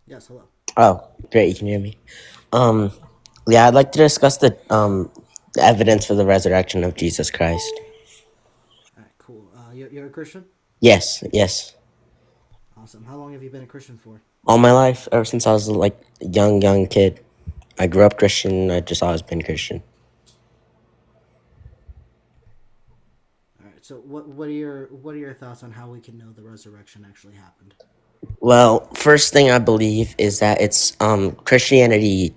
Yes, hello. Oh, great! You can hear me. Um, yeah, I'd like to discuss the evidence for the resurrection of Jesus Christ. All right, cool. You're a Christian? Yes, yes. Awesome. How long have you been a Christian for? All my life, ever since I was like a young kid, I grew up Christian. I just always been Christian. All right. So what are your thoughts on how we can know the resurrection actually happened? Well, first thing I believe is that it's Christianity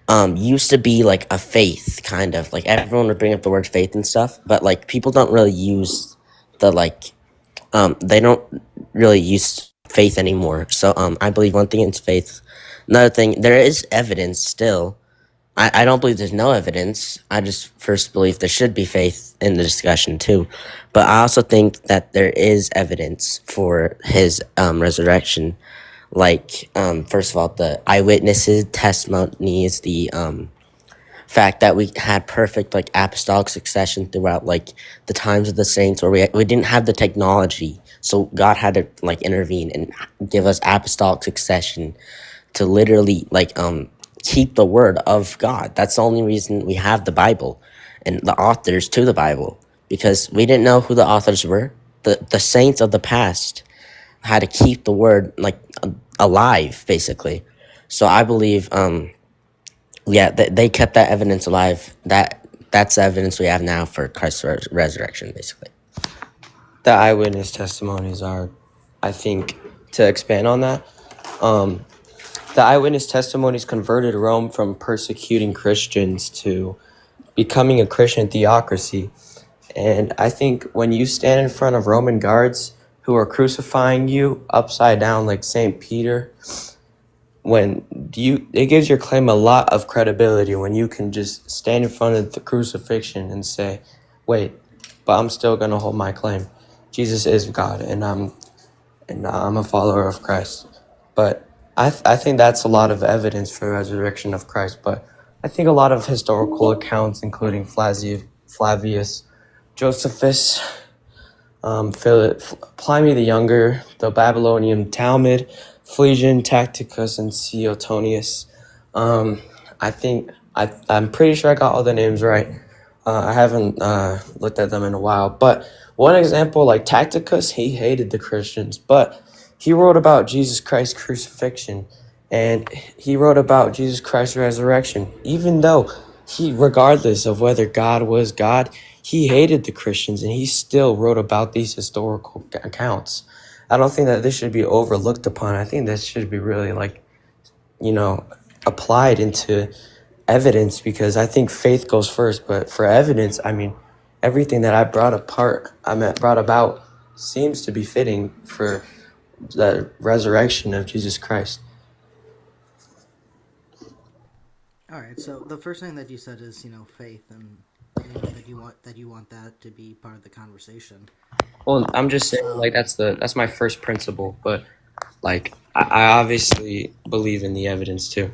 used to be like a faith kind of like everyone would bring up the word faith and stuff, but like people don't really use the like they don't really use faith anymore. So I believe one thing is faith. Another thing, there is evidence still. I don't believe there's no evidence. I just first believe there should be faith in the discussion too. But I also think that there is evidence for his resurrection. Like, first of all, the eyewitnesses' testimonies, the fact that we had perfect like apostolic succession throughout like the times of the saints, or we didn't have the technology, so God had to like intervene and give us apostolic succession to literally keep the word of God. That's the only reason we have the Bible and the authors to the Bible, because we didn't know who the authors were. The saints of the past had to keep the word alive, basically. So I believe yeah, they kept that evidence alive. That's the evidence we have now for Christ's resurrection, basically. The eyewitness testimonies are, I think, to expand on that, um, the eyewitness testimonies converted Rome from persecuting Christians to becoming a Christian theocracy. And I think when you stand in front of Roman guards who are crucifying you upside down like St. Peter, when it gives your claim a lot of credibility when you can just stand in front of the crucifixion and say, wait, but I'm still going to hold my claim. Jesus is God, and I'm a follower of Christ. But I think that's a lot of evidence for the resurrection of Christ. But I think a lot of historical accounts, including Flavius Josephus, Pliny the Younger, the Babylonian Talmud, Phlegon, Tacticus, and Suetonius. Um, I'm pretty sure I got all the names right. I haven't looked at them in a while, but one example, like Tacticus, he hated the Christians, but he wrote about Jesus Christ's crucifixion, and he wrote about Jesus Christ's resurrection. Even though regardless of whether God was God, he hated the Christians, and he still wrote about these historical accounts. I don't think that this should be overlooked upon. I think this should be really you know, applied into evidence, because I think faith goes first. But for evidence, I mean, everything that brought about seems to be fitting for the resurrection of Jesus Christ. All right. So the first thing that you said is faith, and that you want that to be part of the conversation. Well, I'm just saying, like, Um. that's my first principle, but like I obviously believe in the evidence too.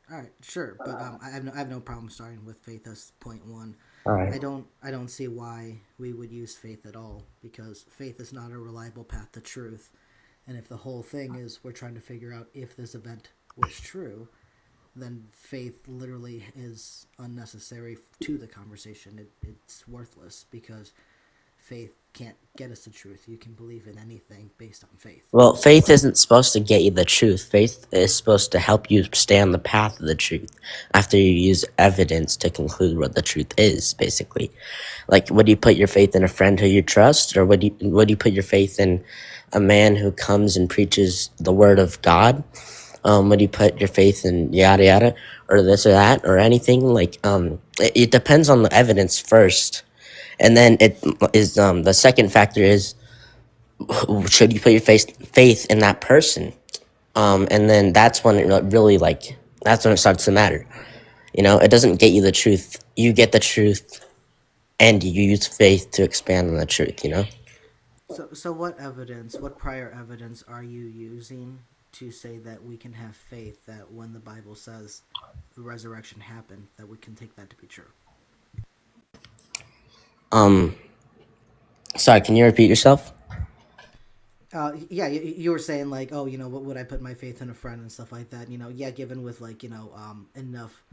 All right. Sure. But I have no problem starting with faith as point one. All right. I don't see why we would use faith at all, because faith is not a reliable path to truth. And if the whole thing is we're trying to figure out if this event was true, then faith literally is unnecessary to the conversation. It's worthless, because faith can't get us the truth. You can believe in anything based on faith. Well, faith isn't supposed to get you the truth. Faith is supposed to help you stay on the path of the truth after you use evidence to conclude what the truth is, basically. Like, would you put your faith in a friend who you trust, or would you put your faith in a man who comes and preaches the word of God? Would you put your faith in yada yada, or this or that, or anything? It depends on the evidence first, and then it is the second factor is, should you put your faith in that person? And then that's when it really that's when it starts to matter. It doesn't get you the truth. You get the truth, and you use faith to expand on the truth. So what prior evidence are you using to say that we can have faith that when the Bible says the resurrection happened, that we can take that to be true? Um, Sorry, can you repeat yourself? Yeah, you were saying like, oh, what would I put my faith in a friend and stuff like that? Yeah, given with like enough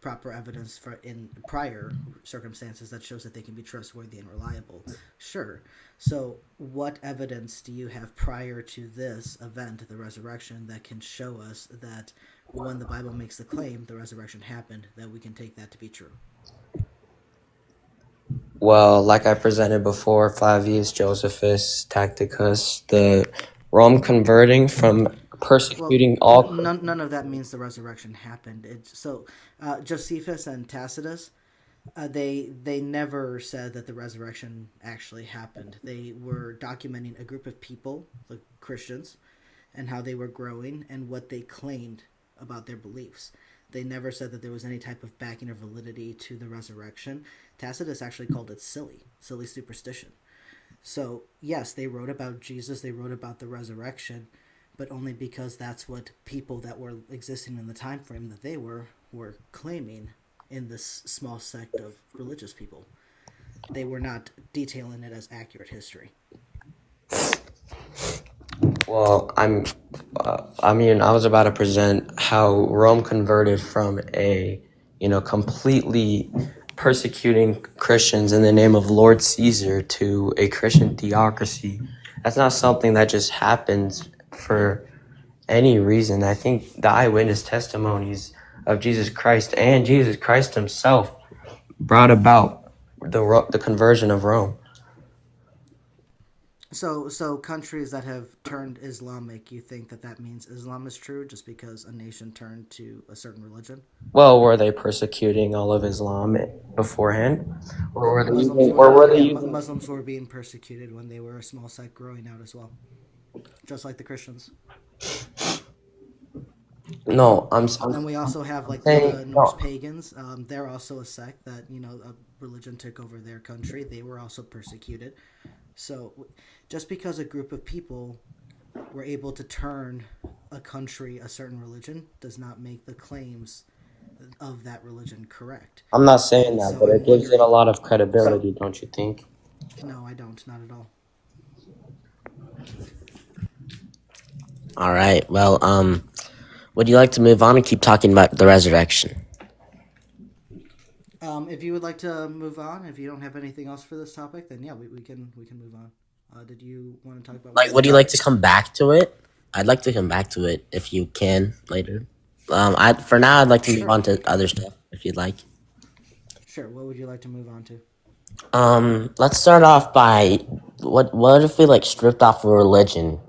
proper evidence for in prior circumstances that shows that they can be trustworthy and reliable. Sure. So, what evidence do you have prior to this event, the resurrection, that can show us that when the Bible makes the claim the resurrection happened, that we can take that to be true? Well, like I presented before, Flavius Josephus Tacticus, the Rome converting from Well, persecuting all. none of that means the resurrection happened. Josephus and Tacitus, they never said that the resurrection actually happened. They were documenting a group of people, the Christians, and how they were growing and what they claimed about their beliefs. They never said that there was any type of backing or validity to the resurrection. Tacitus actually called it silly superstition. So, yes, they wrote about Jesus, they wrote about the resurrection, but only because that's what people that were existing in the time frame that they were claiming in this small sect of religious people. They were not detailing it as accurate history. Well, I mean, I was about to present how Rome converted from a, completely persecuting Christians in the name of Lord Caesar to a Christian theocracy. That's not something that just happens for any reason. I think the eyewitness testimonies of Jesus Christ and Jesus Christ himself brought about the conversion of Rome. So countries that have turned Islamic, you think that that means Islam is true just because a nation turned to a certain religion? Well, were they persecuting all of Islam beforehand, or were they Muslims using, were, or were they yeah, using? Muslims were being persecuted when they were a small sect growing out as well, just like the Christians. No, And we also have like saying the Norse no. pagans. They're also a sect that a religion took over their country. They were also persecuted. So, just because a group of people were able to turn a country a certain religion does not make the claims of that religion correct. I'm not saying And that, so but I'm it gives it a wondering. lot of So credibility, don't you think? no, I don't. Not at all. All right. Well, would you like to move on and keep talking about the resurrection? If you would like to move on, if you don't have anything else for this topic, then yeah, we can move on. Did you want to talk about Like, one would you more? like to come back to it? I'd like to come back to it if you can later. I for now I'd like to move Sure, on to other stuff if you'd like. sure. What would you like to move on to? Let's start off by what if we like stripped off of religion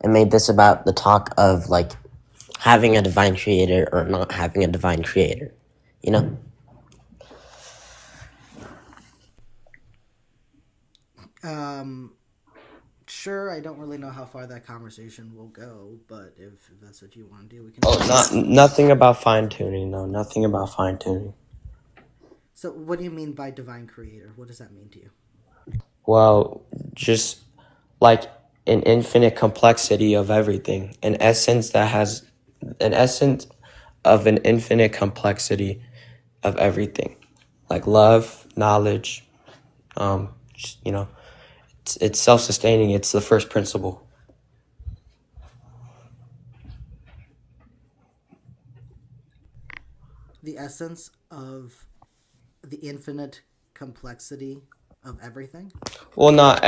and made this about the talk of like having a divine creator or not having a divine creator, you know? Um, sure. I don't really know how far that conversation will go, but if that's what you want to do, we can Oh, do that. not nothing about fine tuning. No, nothing about fine tuning. So, what do you mean by divine creator? What does that mean to you? Well, just like an infinite complexity of everything, an essence of an infinite complexity of everything, like love, knowledge. Just, it's self-sustaining. It's the first principle. The essence of the infinite complexity of everything. Well, not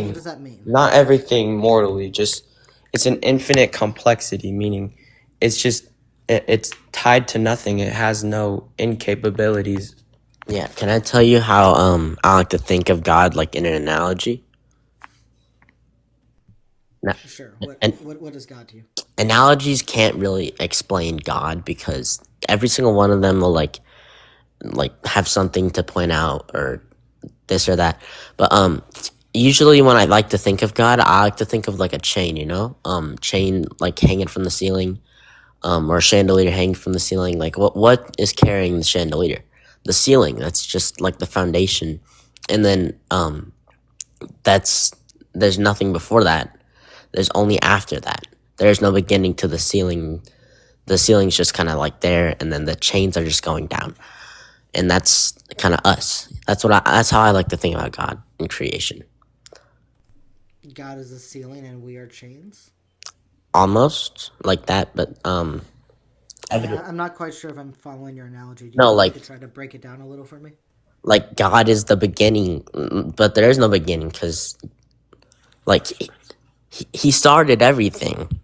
What everything, does that mean? not everything mortally. Just it's an infinite complexity, meaning it's just it's tied to nothing. It has no incapabilities. Yeah, can I tell you how I like to think of God like in an analogy? Na- Sure. What And what what is God to you? analogies can't really explain God because every single one of them will like have something to point out or this or that. But usually when I like to think of God, I like to think of like a chain, chain like hanging from the ceiling, or a chandelier hanging from the ceiling. Like what is carrying the chandelier? The ceiling. That's just like the foundation, and then that's there's nothing before that. There's only after that. There's no beginning to the ceiling. The ceiling's just kind of like there, and then the chains are just going down, and that's kind of us. That's how I like to think about God and creation. God is a ceiling and we are chains? Almost like that, but I'm not quite sure if I'm following your analogy. Do you no, want me like to try to break it down a little for me? God is the beginning, but there is no beginning because like he started everything,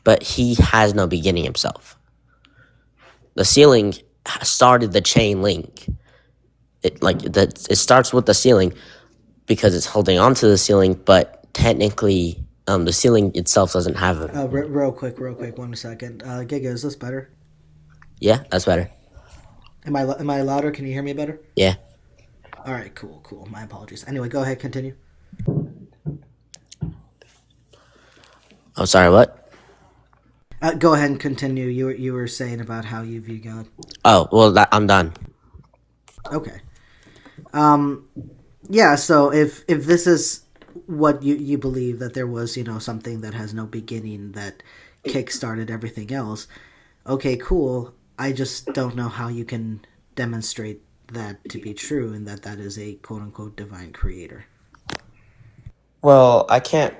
but he has no beginning himself. The ceiling started the chain link. It starts with the ceiling because it's holding on to the ceiling, but technically, the ceiling itself doesn't have a beginning. Real quick, 1 second. Giga, is this better? Yeah, that's better. Am I louder? Can you hear me better? Yeah. All right, cool. My apologies. Anyway, go ahead, continue. I'm sorry. What? Go ahead and continue. You were saying about how you view God. Oh, well, I'm done. Okay. Um, yeah. So if this is what you believe, that there was something that has no beginning that kick-started everything else, okay, cool. I just don't know how you can demonstrate that to be true and that is a quote-unquote divine creator. Well, I can't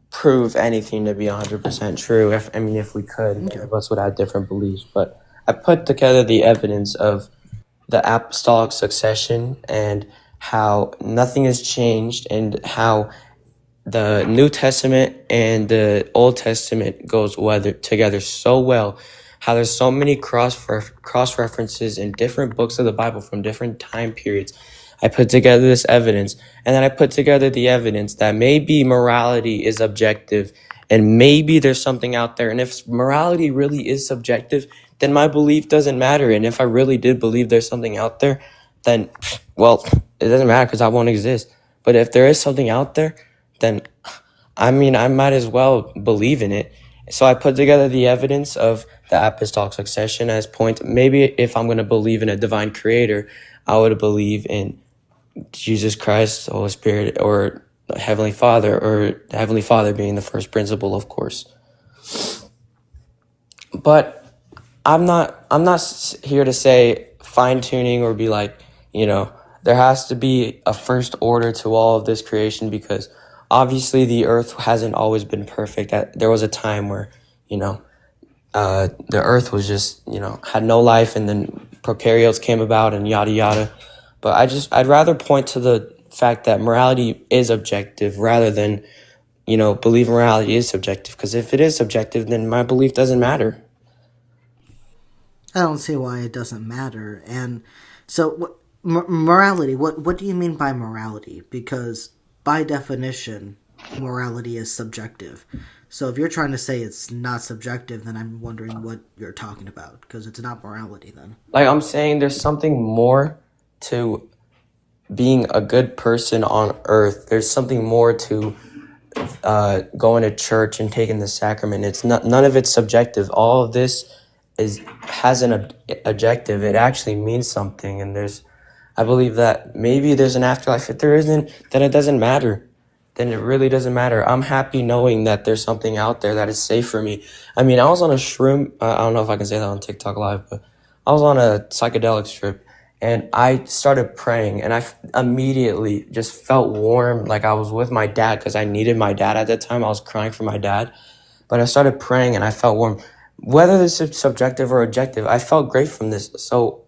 prove anything to be 100% true. If we could, Okay. none of us would have different beliefs. But I put together the evidence of the apostolic succession and how nothing has changed and how the New Testament and the Old Testament goes together so well. How there's so many cross references in different books of the Bible from different time periods. I put together this evidence, and then I put together the evidence that maybe morality is objective, and maybe there's something out there. And if morality really is subjective, then my belief doesn't matter. And if I really did believe there's something out there, then, well, it doesn't matter because I won't exist. But if there is something out there, then I might as well believe in it. So I put together the evidence of the apostolic succession as point. Maybe if I'm going to believe in a divine creator, I would believe in Jesus Christ, the Holy Spirit, or Heavenly Father, or the Heavenly Father being the first principle, of course. But I'm not here to say fine tuning or be like, there has to be a first order to all of this creation because obviously the earth hasn't always been perfect. There was a time where, the earth was just, had no life and then prokaryotes came about and yada yada. But I'd rather point to the fact that morality is objective rather than, believe morality is subjective. Because if it is subjective, then my belief doesn't matter. I don't see why it doesn't matter. And so, morality. What do you mean by morality? Because by definition, morality is subjective. So if you're trying to say it's not subjective, then I'm wondering what you're talking about. Because it's not morality then. Like I'm saying, there's something more to being a good person on earth. There's something more to going to church and taking the sacrament. It's not, none of it's subjective. All of this has an objective. It actually means something. And I believe that maybe there's an afterlife. If there isn't, then it doesn't matter. Then it really doesn't matter. I'm happy knowing that there's something out there that is safe for me. I was on a shroom. I don't know if I can say that on TikTok Live, but I was on a psychedelic trip. And I started praying, and I immediately just felt warm, like I was with my dad, because I needed my dad at that time. I was crying for my dad. But I started praying, and I felt warm. Whether this is subjective or objective, I felt great from this. So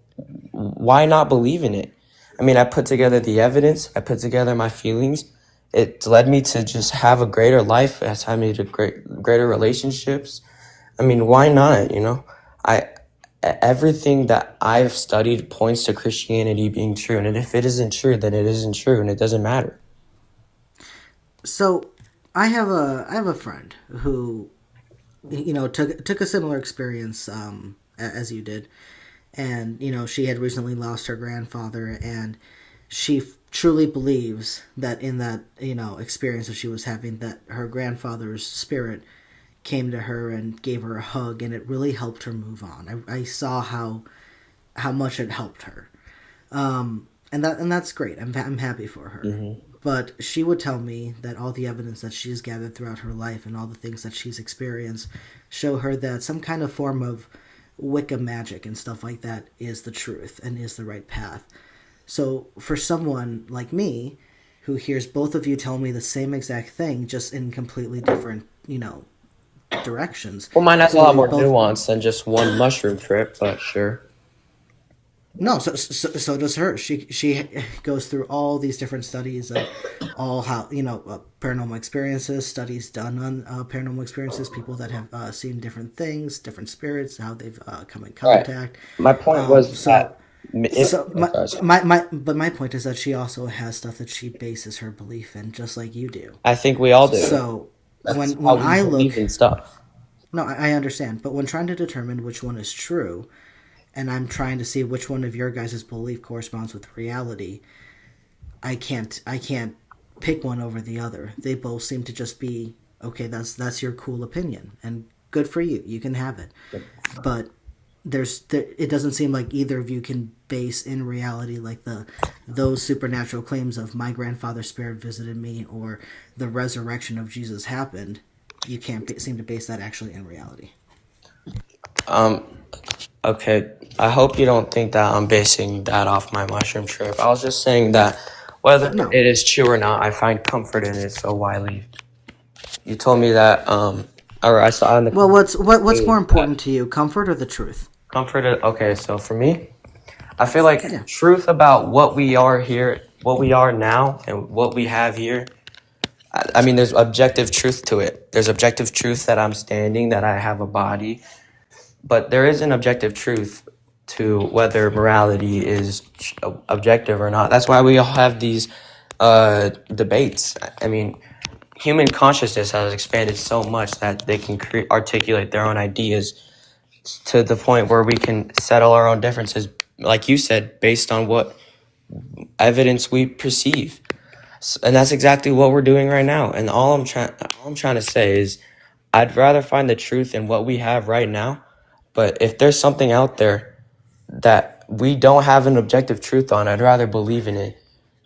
why not believe in it? I put together the evidence. I put together my feelings. It led me to just have a greater life. It's had me to greater relationships. Why not, everything that I've studied points to Christianity being true. And if it isn't true, then it isn't true, and it doesn't matter. So I have a friend who took a similar experience as you did, and she had recently lost her grandfather, and she truly believes that in that experience that she was having, that her grandfather's spirit came to her and gave her a hug, and it really helped her move on. I saw how much it helped her, and that's great. I'm happy for her. Mm-hmm. But she would tell me that all the evidence that she's gathered throughout her life and all the things that she's experienced show her that some kind of form of Wicca magic and stuff like that is the truth and is the right path. So for someone like me, who hears both of you tell me the same exact thing, just in completely different, directions. Well, mine has a lot Clearly, more both. nuance than just one mushroom trip, but sure. No, so does her. She goes through all these different studies of all how paranormal experiences, studies done on paranormal experiences, people that have seen different things, different spirits, how they've come in Right. contact. My point Um, was so that if so my, okay, sorry. my point is that she also has stuff that she bases her belief in, just like you do. I think we all do. So That's when how we I look, believe in stuff. no, I understand, but when trying to determine which one is true, and I'm trying to see which one of your guys' belief corresponds with reality, I can't pick one over the other. They both seem to just be okay. That's your cool opinion, and good for you. You can have it, but it doesn't seem like either of you can base in reality like those supernatural claims of my grandfather's spirit visited me or the resurrection of Jesus happened. You can't seem to base that actually in reality. Um, okay. I hope you don't think that I'm basing that off my mushroom trip. I was just saying that whether No. it is true or not, I find comfort in it. So why leave? You told me that, or I saw in the Well, what's more that important to you, comfort or the truth? comfort. Okay, so for me, I feel like Yeah. truth about what we are here, what we are now, and what we have here. I mean, there's objective truth to it. There's objective truth that I'm standing, that I have a body, but there is an objective truth to whether morality is objective or not. That's why we all have these debates. I mean, human consciousness has expanded so much that they can articulate their own ideas to the point where we can settle our own differences, like you said, based on what evidence we perceive. And that's exactly what we're doing right now. And all I'm trying to say is I'd rather find the truth in what we have right now. But if there's something out there that we don't have an objective truth on, I'd rather believe in it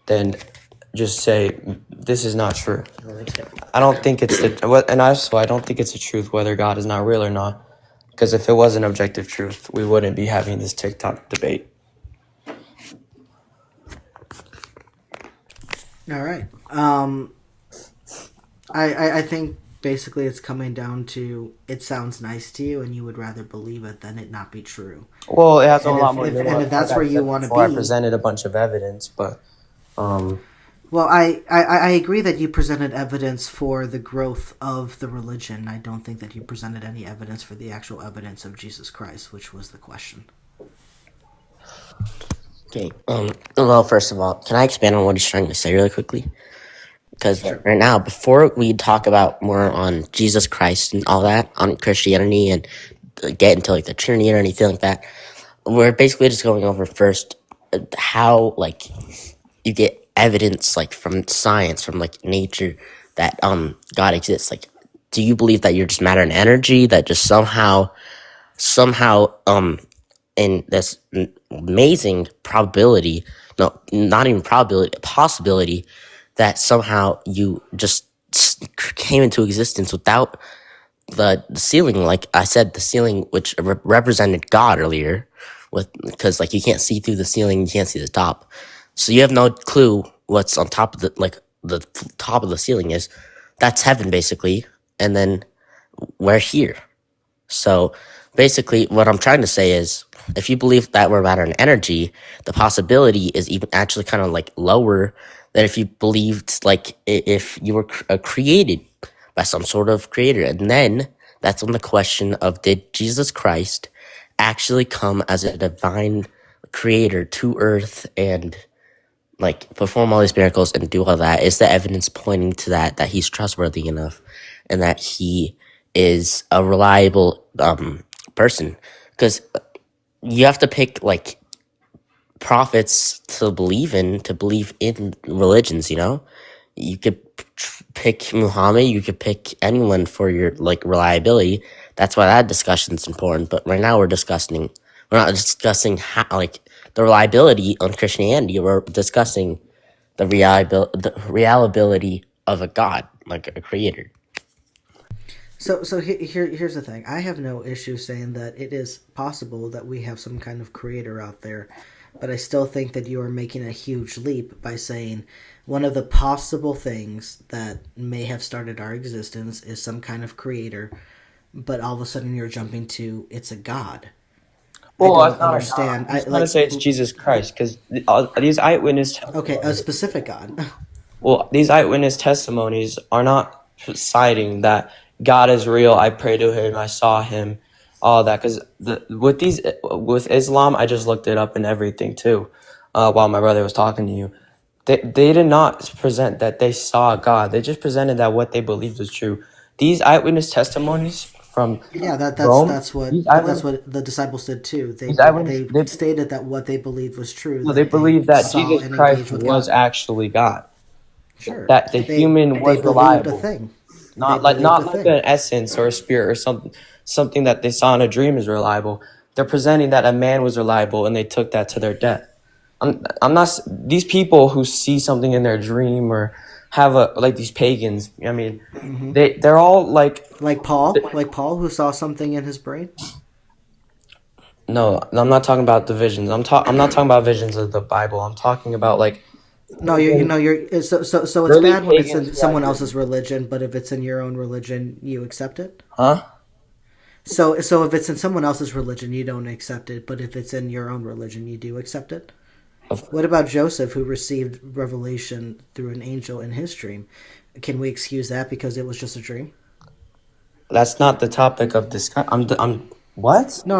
than just say this is not true. I don't think it's and also I don't think it's the truth whether God is not real or not. Because if it was an objective truth, we wouldn't be having this TikTok debate. All right. I think basically it's coming down to it sounds nice to you and you would rather believe it than it not be true. Well, it has a And lot if, more if and nuance. if Like that's I where you said want to before, I be, presented a bunch of evidence, but well, I agree that you presented evidence for the growth of the religion. I don't think that you presented any evidence for the actual evidence of Jesus Christ, which was the question. okay. Well, first of all, can I expand on what he's trying to say really quickly? Because Sure. right now, before we talk about more on Jesus Christ and all that, on Christianity and get into like the Trinity or anything like that, we're basically just going over first how like you get evidence like from science, from like nature, that God exists. Like, do you believe that you're just matter and energy that just somehow in this amazing probability, no, not even probability, possibility, that somehow you just came into existence without the ceiling, like I said, the ceiling which represented God earlier, with because like you can't see through the ceiling, you can't see the top, so you have no clue what's on top of the top of the ceiling is. That's heaven basically, and then we're here. So basically, what I'm trying to say is, if you believe that we're matter and energy, the possibility is even actually kind of like lower than if you believed like if you were created by some sort of creator. And then that's when the question of did Jesus Christ actually come as a divine creator to earth and like perform all these miracles and do all that? Is the evidence pointing to that he's trustworthy enough and that he is a reliable person? Because you have to pick like prophets to believe in religions, you know. You could pick Muhammad, you could pick anyone for your like reliability. That's why that discussion's important. But right now we're not discussing how, like, the reliability on Christianity. We're discussing the reliability of a God, like a creator. So here's the thing. I have no issue saying that it is possible that we have some kind of creator out there, but I still think that you are making a huge leap by saying one of the possible things that may have started our existence is some kind of creator, but all of a sudden you're jumping to it's a god. Well, I it's don't not a understand. God. I'm trying to say it's Jesus Christ because these eyewitness Okay, a specific god. well, these eyewitness testimonies are not citing that God is real. I pray to him. I saw him. All that because with Islam, I just looked it up and everything too, while my brother was talking to you. They did not present that they saw God. They just presented that what they believed was true. These eyewitness testimonies from Yeah, Rome, that's what the disciples did too. these eyewitness, They stated that what they believed was true, no, they that they believed that saw Jesus and Christ engaged with was God. actually God. Sure, That the human they was believed a reliable. thing. They Not like believed a not like thing. an essence or a spirit or something that they saw in a dream is reliable. They're presenting that a man was reliable and they took that to their death. I'm not these people who see something in their dream or have a like these pagans. I mean, they're all like Like Paul, who saw something in his brain. no. I'm not talking about the visions. I'm not talking about visions of the Bible. I'm talking about like No, you're so it's early bad when it's pagans in who had someone dreams. else's religion, but if it's in your own religion, you accept it. Huh? So if it's in someone else's religion, you don't accept it, but if it's in your own religion, you do accept it. Of- What about Joseph, who received revelation through an angel in his dream? Can we excuse that because it was just a dream? That's not the topic of discussion. I'm what? No,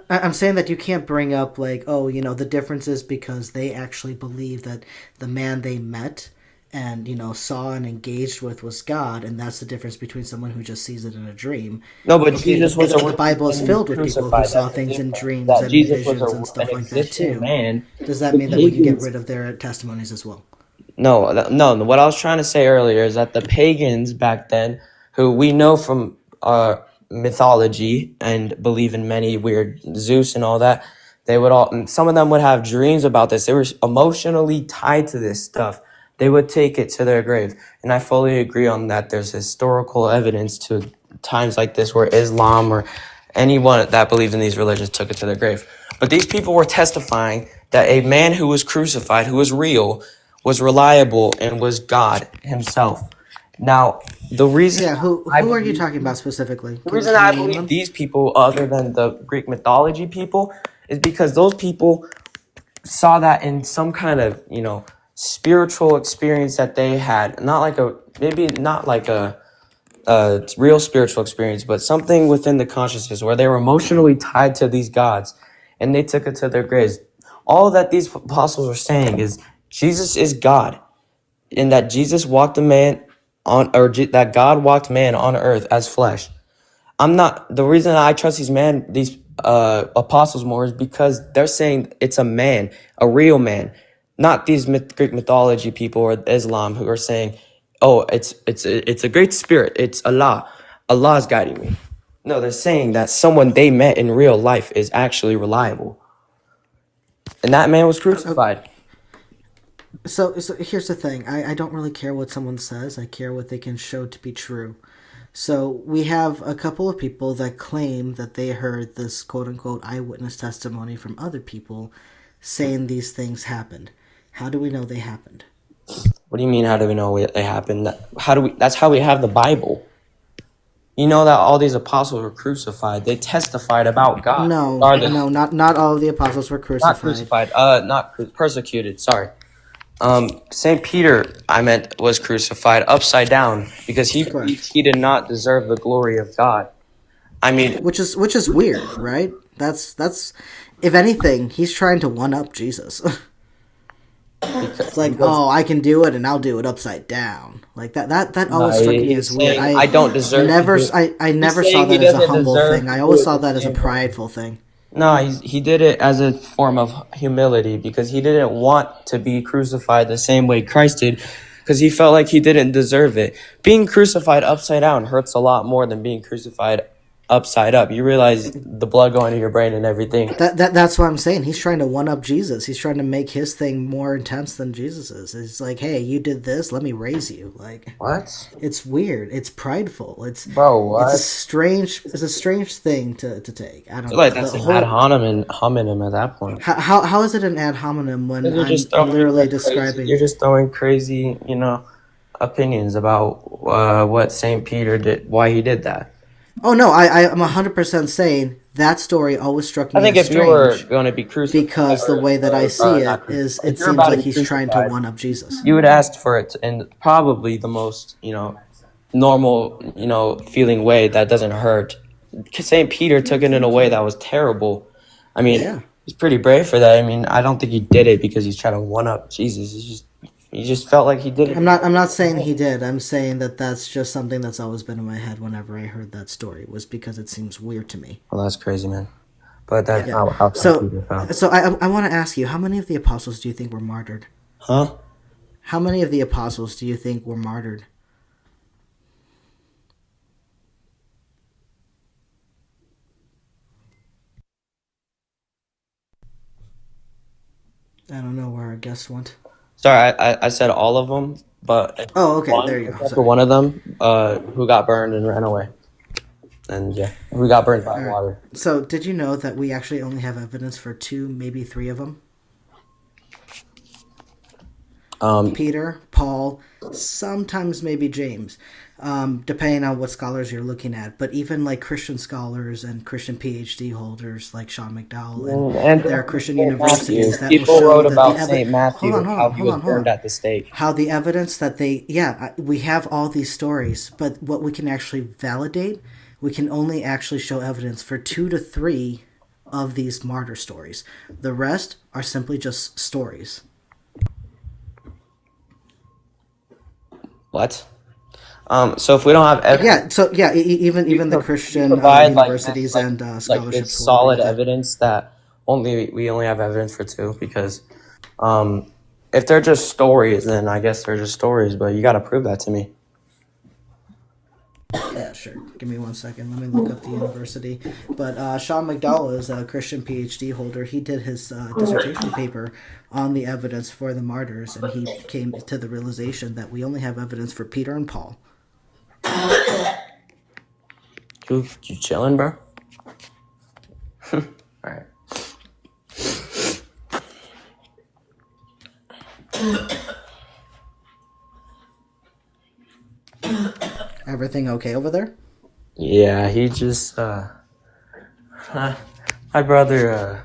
I'm saying that you can't bring up like, oh, the difference is because they actually believe that the man they met and saw and engaged with was God, and that's the difference between someone who just sees it in a dream. No, but Okay, Jesus was but the Bible is filled with people who crucified. saw That's the things in difference. dreams That and in Jesus was visions and an stuff like that existing too. man. Does that The mean that we can get pagans. rid of their testimonies as well? No. What I was trying to say earlier is that the pagans back then, who we know from mythology and believe in many weird Zeus and all that, some of them would have dreams about this. They were emotionally tied to this stuff. They would take it to their grave. And I fully agree on that. There's historical evidence to times like this where Islam or anyone that believed in these religions took it to their grave. But these people were testifying that a man who was crucified, who was real, was reliable, and was God himself. Now, the reason Yeah, I who are you believe talking about specifically? the Can reason can I you name believe them? these people, other than the Greek mythology people, is because those people saw that in some kind of, spiritual experience that they had. Not like a real spiritual experience, but something within the consciousness where they were emotionally tied to these gods and they took it to their graves. All that these apostles are saying is Jesus is God and that Jesus walked a man that God walked man on earth as flesh. The reason I trust these apostles more is because they're saying it's a man, a real man, not these Greek mythology people or Islam who are saying, oh, it's a great spirit. It's Allah. Allah is guiding me. No, they're saying that someone they met in real life is actually reliable. And that man was crucified. So here's the thing. I don't really care what someone says. I care what they can show to be true. So we have a couple of people that claim that they heard this quote unquote eyewitness testimony from other people saying these things happened. How do we know they happened? What do you mean? How do we know they happened? That's how we have the Bible. You know that all these apostles were crucified. They testified about God. No, Regardless, no, not all of the apostles were not crucified. crucified. Persecuted. Sorry. Saint Peter, I meant, was crucified upside down because he believed Correct. he did not deserve the glory of God. I mean, Which is weird, right? That's if anything, he's trying to one up Jesus. It's like, oh, I can do it, and I'll do it upside down. Like that always struck me as weird. I don't deserve. I never He's saw saying he that as a doesn't humble deserve thing. I to always do saw it that the as a same way. prideful thing. No, he did it as a form of humility because he didn't want to be crucified the same way Christ did because he felt like he didn't deserve it. Being crucified upside down hurts a lot more than being crucified upside up. You realize the blood going to your brain and everything. That's what I'm saying. He's trying to one up Jesus. He's trying to make his thing more intense than Jesus's. It's like, hey, you did this, let me raise you. Like, What? it's weird. It's prideful. Bro, It's what? a strange thing to take. I I don't feel know. like that's The an ad whole hominem at that point. how is it an ad hominem when You're I'm just throwing literally like crazy, describing? you're just throwing crazy, opinions about what Saint Peter did, why he did that. Oh no, I'm 100% saying that story always struck I me think as if you were strange going to be crucified, because the way that I see it not is, crucified, it if you're seems about to like be he's trying to crucified, one up Jesus. you would ask for it in probably the most, normal, feeling way that doesn't hurt. Saint Peter took it in a way that was terrible. I mean, Yeah. he's pretty brave for that. I mean, I don't think he did it because he's trying to one up Jesus. He just felt like he did it. I'm not saying he did. I'm saying that that's just something that's always been in my head whenever I heard that story, was because it seems weird to me. Well, that's crazy, man. But that's Yeah. not how Saint Peter felt. So I want to ask you, how many of the apostles do you think were martyred? Huh? How many of the apostles do you think were martyred? I don't know where our guest went. Sorry, I said all of them, but Oh, okay, there you go. except for Sorry. one of them, who got burned and ran away, and yeah, who got burned by water. So did you know that we actually only have evidence for 2, maybe 3 of them? Peter, Paul, sometimes maybe James, depending on what scholars you're looking at. But even like Christian scholars and Christian PhD holders like Sean McDowell, and there are Christian universities that will People show wrote that about the Saint Matthew, how he was hold burned on. at the stake. How the evidence that we have all these stories, but what we can actually validate, we can only actually show evidence for 2 to 3 of these martyr stories. The rest are simply just stories. What? So if we don't have evidence, Even the Christian provide universities like and like scholarships it's will agree solid with that. evidence that we only have evidence for 2 because if they're just stories, then I guess they're just stories. But you got to prove that to me. Yeah, sure. Give me 1 second. Let me look up the university. But Sean McDowell is a Christian PhD holder. He did his dissertation paper on the evidence for the martyrs, and he came to the realization that we only have evidence for Peter and Paul. You chilling, bro? All right. Everything okay over there? Yeah, he just my brother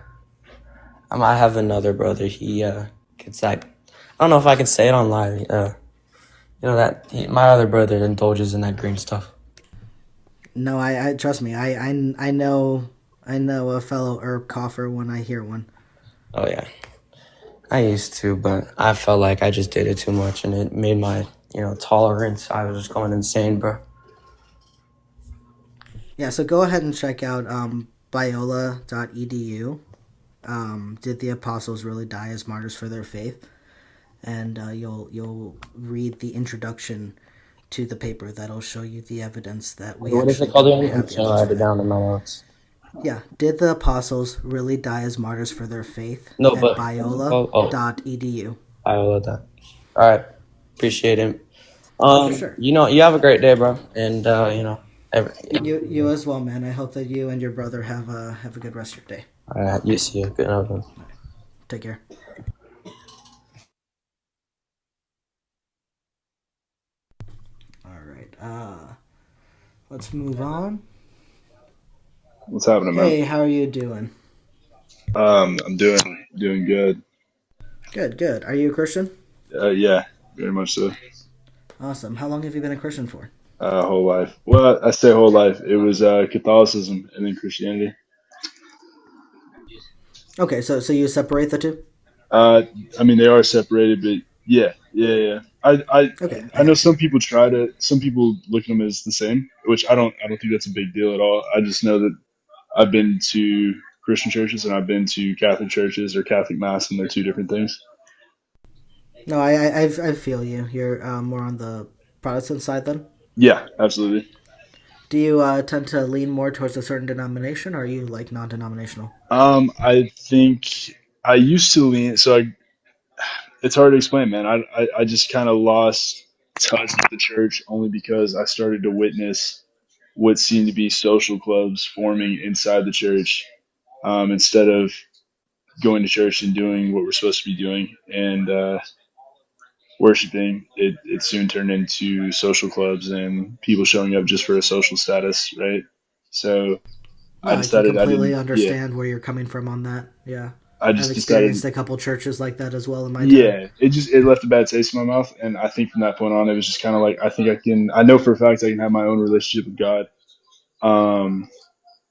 I might have another brother. He gets like I don't know if I can say it on live. My other brother indulges in that green stuff. No, I trust me. I know a fellow herb cougher when I hear one. Oh yeah. I used to, but I felt like I just did it too much and it made my, tolerance. I was just going insane, bro. Yeah, so go ahead and check out biola.edu. Did the apostles really die as martyrs for their faith? And you'll read the introduction to the paper that'll show you the evidence that we What is actually it called don't again? have the I evidence write for it that. down in my notes. Yeah, did the apostles really die as martyrs for their faith? No, At but biola.edu. I love that. All right, appreciate it. For sure. You have a great day, bro, and You as well, man. I hope that you and your brother have a good rest of your day. all right, you see you. Good night. Take care. All right. Let's move on. What's happening, man? Hey, how are you doing? I'm doing good. Good. Are you a Christian? Yeah, very much so. Awesome. How long have you been a Christian for? Whole life. Well, I say whole life. It was Catholicism and then Christianity. Okay, so you separate the two? I mean they are separated, but yeah. Okay, I know some people some people look at them as the same, which I don't think that's a big deal at all. I just know that I've been to Christian churches and I've been to Catholic churches or Catholic mass, and they're 2 different things. No, I feel you. You're more on the Protestant side then? Yeah, absolutely. Do you tend to lean more towards a certain denomination, or are you like non-denominational? I think I used to lean. It's hard to explain, man. I just kind of lost touch with the church only because I started to witness what seemed to be social clubs forming inside the church, instead of going to church and doing what we're supposed to be doing and worshiping. It soon turned into social clubs and people showing up just for a social status, right? So No, I I can decided I completely didn't. Yeah, understand where you're coming from on that. Yeah, I I've just decided. experienced a couple churches like that as well in my time. Yeah, it left a bad taste in my mouth, and I think from that point on, it was just kind of like I know for a fact I can have my own relationship with God, um,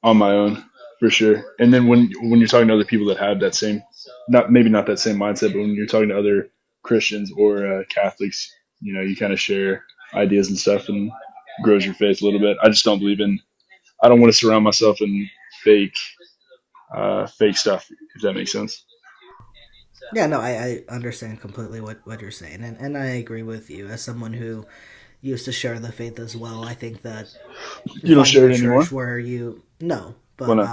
on my own for sure. And then when you're talking to other people that have that same, not maybe not that same mindset, but when you're talking to other Christians or Catholics, you kind of share ideas and stuff, and grows your faith a little bit. I just don't believe in. I don't want to surround myself in fake, fake stuff. If that makes sense. Yeah, no, I understand completely what you're saying, and I agree with you. As someone who used to share the faith as well, I think that You don't finding share a it anymore. church where you no, Why but not?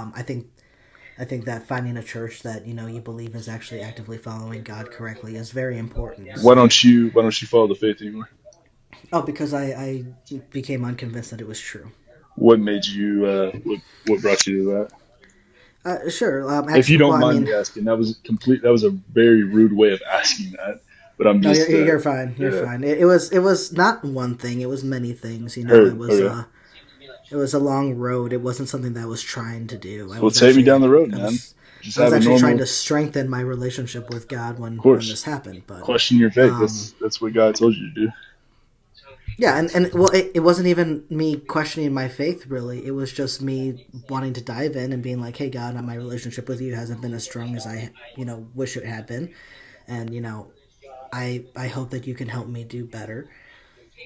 I think that finding a church that you believe is actually actively following God correctly is very important. So, Why don't you follow the faith anymore? oh, because I became unconvinced that it was true. What made you? What brought you to that? Sure. If you Actually, well, don't I mind mean, me asking, that was complete. That was a very rude way of asking that. But I'm no, just, you're fine. You're yeah, fine. It was not one thing. It was many things. heard. Okay. It was a long road. It wasn't something that I was trying to do. Well, take me down the road, I man. was Just I was have a actually trying normal, to strengthen my relationship with God of when course, this happened. But question your faith. um, That's what God told you to do. yeah, and well, it wasn't even me questioning my faith really. It was just me wanting to dive in and being like, "Hey God, my relationship with you hasn't been as strong as I wish it had been, and I hope that you can help me do better.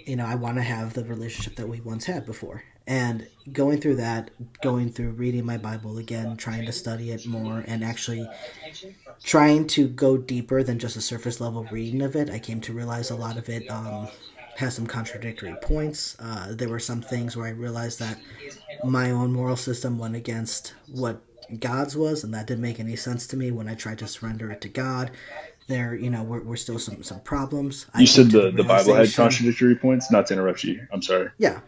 I want to have the relationship that we once had before." And going through that, going through reading my Bible again, trying to study it more, and actually trying to go deeper than just a surface level reading of it, I came to realize a lot of it has some contradictory points. There were some things where I realized that my own moral system went against what God's was, and that didn't make any sense to me when I tried to surrender it to God. There, were still some problems. I You came said to the the Bible had realization, contradictory points. Not to interrupt you. I'm sorry. yeah,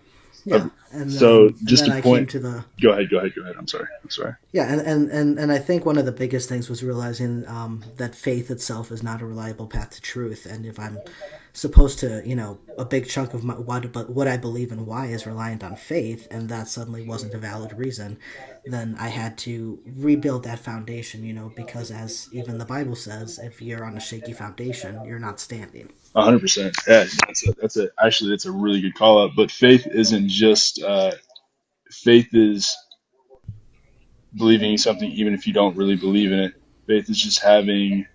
Uh, yeah, so and just then to I came point. to the Go ahead. Go ahead. Go ahead. I'm sorry. I'm sorry. yeah, and I think one of the biggest things was realizing that faith itself is not a reliable path to truth, and if I'm supposed to, a big chunk of what I believe and why is reliant on faith, and that suddenly wasn't a valid reason, then I had to rebuild that foundation, because as even the Bible says, if you're on a shaky foundation, you're not standing. 100%. Yeah, actually that's a really good call out. But faith isn't just faith is believing in something even if you don't really believe in it. Faith is just having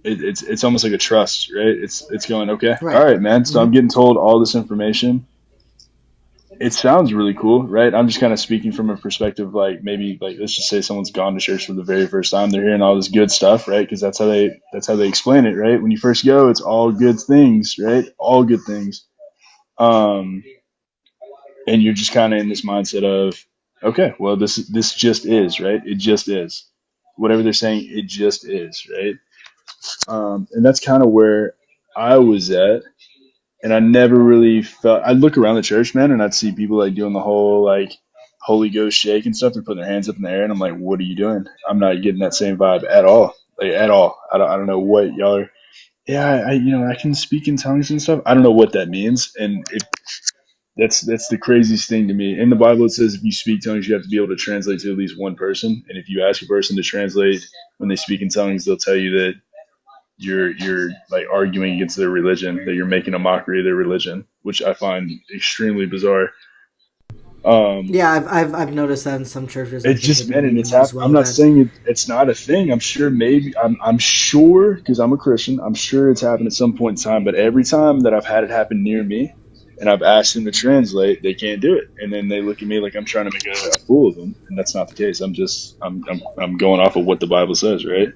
it's almost like a trust, right? It's going, okay, all Right. right, man. So Mm-hmm. I'm getting told all this information. It sounds really cool, right? I'm just kind of speaking from a perspective like maybe like let's just say someone's gone to church for the very first time. They're hearing all this good stuff, right? Because that's how they explain it, right? When you first go, it's all good things, right? All good things. Um, and you're just kind of in this mindset of, okay, well this just is, right? It just is. Whatever they're saying, it just is, right? And that's kind of where I was at, and I never really felt. I'd look around the church, man, and I'd see people like doing the whole like Holy Ghost shake and stuff. They're putting their hands up in the air, and I'm like, what are you doing? I'm not getting that same vibe at all, like at all. I don't know what y'all are. Yeah, I can speak in tongues and stuff. I don't know what that means, and that's the craziest thing to me. In the Bible, it says if you speak tongues, you have to be able to translate to at least one person. And if you ask a person to translate when they speak in tongues, they'll tell you that you're like arguing against their religion, that you're making a mockery of their religion, which I find extremely bizarre. Um, Yeah, I've noticed that in some churches and it's just visited man, and many it's more as happened. I'm well. not That saying it's not a thing. I'm sure maybe I'm sure because I'm a Christian. I'm sure it's happened at some point in time. But every time that I've had it happen near me, and I've asked them to translate, they can't do it, and then they look at me like I'm trying to make a fool of them, and that's not the case. I'm going off of what the Bible says, right?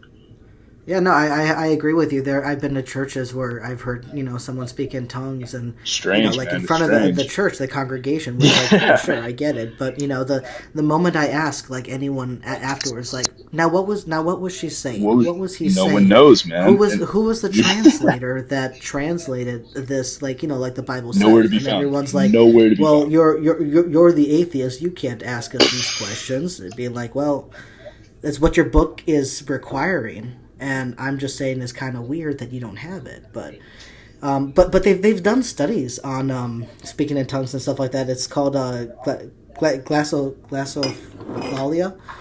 Yeah, no, I agree with you there. I've been to churches where I've heard, someone speak in tongues and, Strange, like in man. It's front of the strange. church, the congregation, which, like, cool, sure, I get it. But, the moment I ask, like, anyone afterwards, like, now what was she saying? What was, What was he no one saying? knows, Who man. was And who was the translator that translated this, like, like the Bible nowhere to says? be And found. everyone's like, Nowhere to be well, found. you're the atheist. You can't ask us these questions. It'd be like, well, that's what your book is requiring, and I'm just saying it's kind of weird that you don't have it. But they've done studies on speaking in tongues and stuff like that. It's called glassolalia,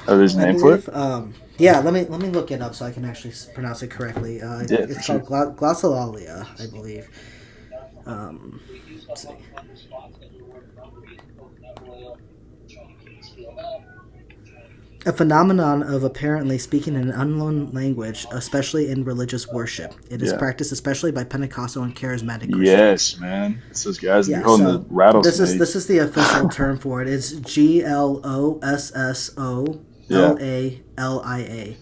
Oh, there's a I name for it? believe. Yeah, let me look it up so I can actually pronounce it correctly. Yeah, for It's sure. called glossolalia, I believe. Let's see. A phenomenon of apparently speaking in an unknown language, especially in religious worship. It is Yeah. practiced especially by Pentecostal and charismatic Christians. Yes, man. It's those guys that be Yeah, holding the so this rattlesnakes. is the official term for it. It's Yeah. GLOSSOLALIA.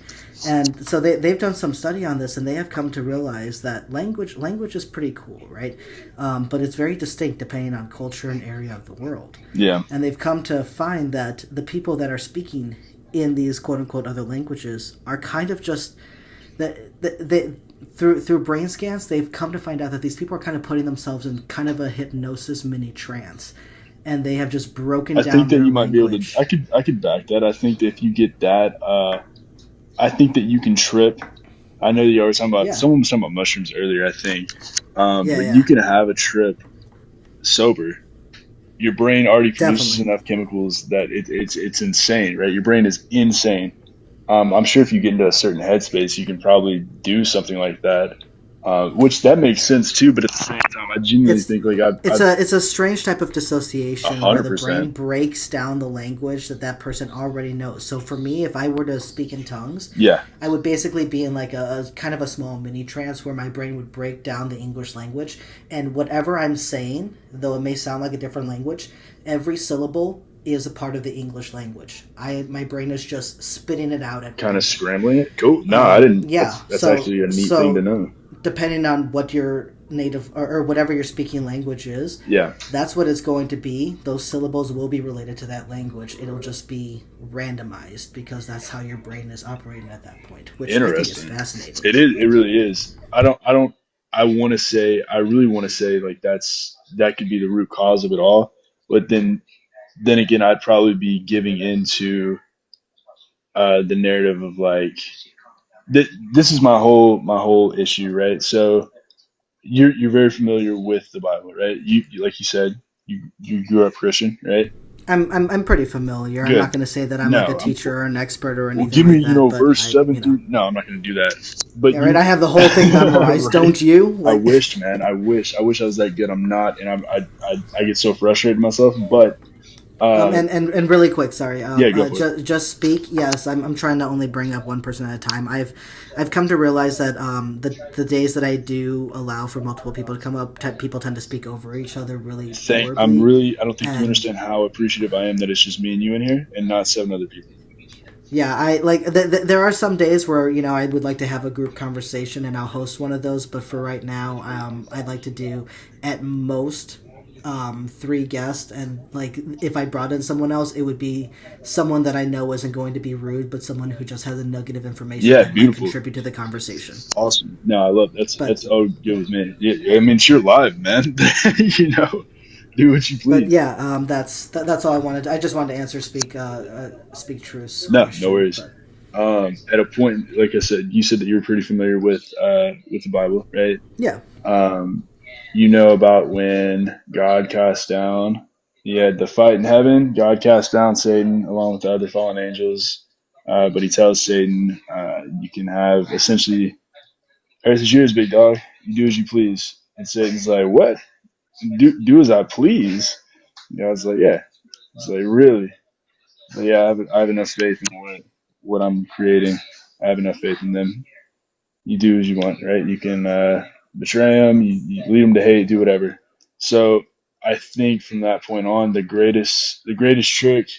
And so they've done some study on this, and they have come to realize that language is pretty cool, right? But it's very distinct depending on culture and area of the world. Yeah. And they've come to find that the people that are speaking in these quote unquote other languages are kind of just that they through brain scans they've come to find out that these people are kind of putting themselves in kind of a hypnosis mini trance, and they have just broken I down think that their you might be able to. language. I could back that. I think that if you get that, I think that you can trip. I know that you always talking about. Yeah, Someone was talking about mushrooms earlier. I think, yeah, but yeah, you can have a trip sober. Your brain already produces definitely. enough chemicals that it's insane, right? Your brain is insane. I'm sure if you get into a certain headspace, you can probably do something like that, which that makes sense too. But at the same time, I genuinely It's think like it's a strange type of a dissociation where hundred the brain percent, breaks down the language that person already knows. So for me, if I were to speak in tongues, yeah, I would basically be in like a kind of a small mini trance where my brain would break down the English language, and whatever I'm saying, though it may sound like a different language, every syllable is a part of the English language. My brain is just spitting it out at kind of random. scrambling it. Cool. No, I didn't. Yeah, That's actually a neat thing to know. depending on what your native or whatever your speaking language is, Yeah, that's what it's going to be. Those syllables will be related to that language. It'll just be randomized because that's how your brain is operating at that point, which I think is interesting. fascinating. It is. It really is. I don't. I want to say. I really want to say like that could be the root cause of it all. But then again, I'd probably be giving into the narrative of like this is my whole issue, right? So you're very familiar with the Bible, right? You like you said, you grew up Christian, right? I'm pretty familiar. I'm not Good. going to say that I'm like a No, I'm teacher or an expert or well. anything Give me like that, but verse I, 7 through. No, I'm not going to do that. But yeah, right. I you, have the whole thing memorized. right? Don't you? I Like, wish, man. I wish I was that good. I'm not, and I get so frustrated with myself. But and really quick, sorry. yeah, go for it. Just speak. Yes, I'm trying to only bring up one person at a time. I've come to realize that the days that I do allow for multiple people to come up, people tend to speak over each other really I'm horribly, really. I don't think you and understand how appreciative I am that it's just me and you in here, and not 7 other people. yeah, I like. There are some days where I would like to have a group conversation, and I'll host one of those. But for right now, I'd like to do at most 3 guests, and like if I brought in someone else, it would be someone that I know isn't going to be rude, but someone who just has a nugget of information Yeah, that might beautiful. contribute to the conversation. Awesome. No, I love But that's all good with me. Yeah, I mean, it's your live, man. Do what you but please. yeah, that's all I wanted. I just wanted to answer speak truth's No, no question, worries. but At a point, like I said, you said that you were pretty familiar with the Bible, right? yeah, Um, you know about when God cast down. He had the fight in heaven. God cast down Satan along with the other fallen angels. But he tells Satan, you can have essentially, earth is yours, big dog. You do as you please. And Satan's like, what? Do as I please? God's like, yeah. It's like, really? But yeah, I have enough faith in what I'm creating. I have enough faith in them. You do as you want, right? You can betray them, you lead them to hate, do whatever. So I think from that point on, the greatest trick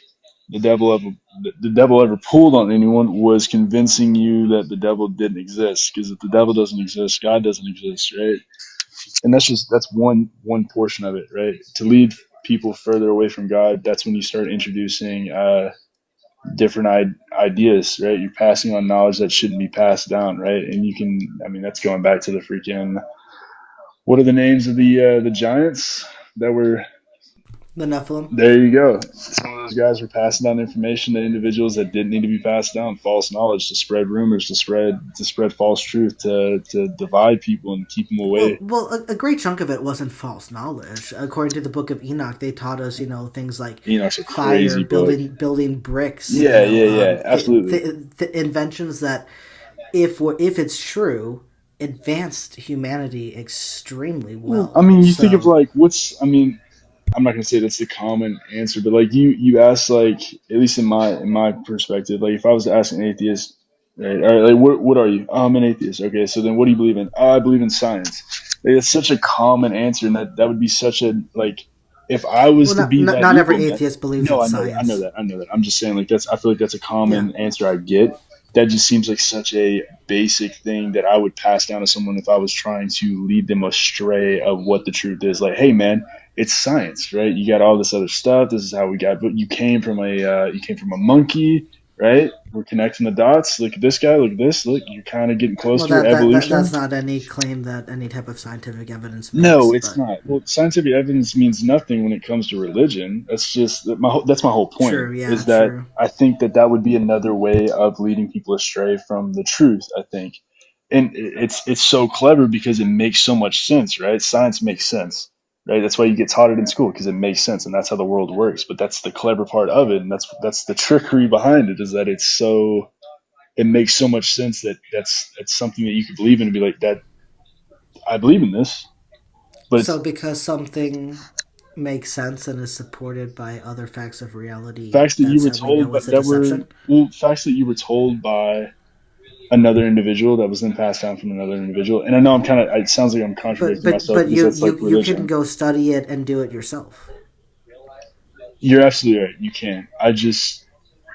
the devil ever pulled on anyone was convincing you that the devil didn't exist. Because if the devil doesn't exist, God doesn't exist, right? And that's one portion of it, right? To lead people further away from God, that's when you start introducing different ideas, right? You're passing on knowledge that shouldn't be passed down, right? And you can, I mean, that's going back to the freaking, what are the names of the giants that were The Nephilim. there? You go. Some of those guys were passing down information to individuals that didn't need to be passed down, false knowledge to spread rumors, to spread false truth, to divide people and keep them away. A great chunk of it wasn't false knowledge. According to the Book of Enoch, they taught us, things like Enoch's a fire, crazy book. building bricks. Yeah, yeah, absolutely. The inventions that, if it's true, advanced humanity extremely well. I mean, you think of like I'm not gonna say that's the common answer, but like you ask, like, at least in my perspective, like if I was to ask an atheist, right, all right, like what are you? Oh, I'm an atheist. Okay, so then what do you believe in? Oh, I believe in science. Like, it's such a common answer, and that would be such a, like, if I was to be that not every evil, atheist believes no, in I know science. that. I'm just saying, like, I feel like that's a common answer I get. That just seems like such a basic thing that I would pass down to someone if I was trying to lead them astray of what the truth is. Like, hey, man, it's science, right? You got all this other stuff. This is how we got. But you came from a monkey, right? We're connecting the dots. Look at this guy. Look at this. Look, you're kind of getting close to evolution. That's not any claim that any type of scientific evidence makes. No, it's not. Well, scientific evidence means nothing when it comes to religion. That's my whole point. True, yeah, is that true. I think that would be another way of leading people astray from the truth. I think, and it's so clever because it makes so much sense, right? Science makes sense, right? That's why you get taught it in school, because it makes sense, and that's how the world works. But that's the clever part of it, and that's the trickery behind it, is that it makes so much sense that that's something that you could believe in and be like, that I believe in this. But So because something makes sense and is supported by other facts of reality, facts that you were that's how we know told, it's a deception? facts that you were told by another individual that was then passed down from another individual. And I know it sounds like I'm contradicting myself, But because that's like you religion. can go study it and do it yourself. You're absolutely right. You can.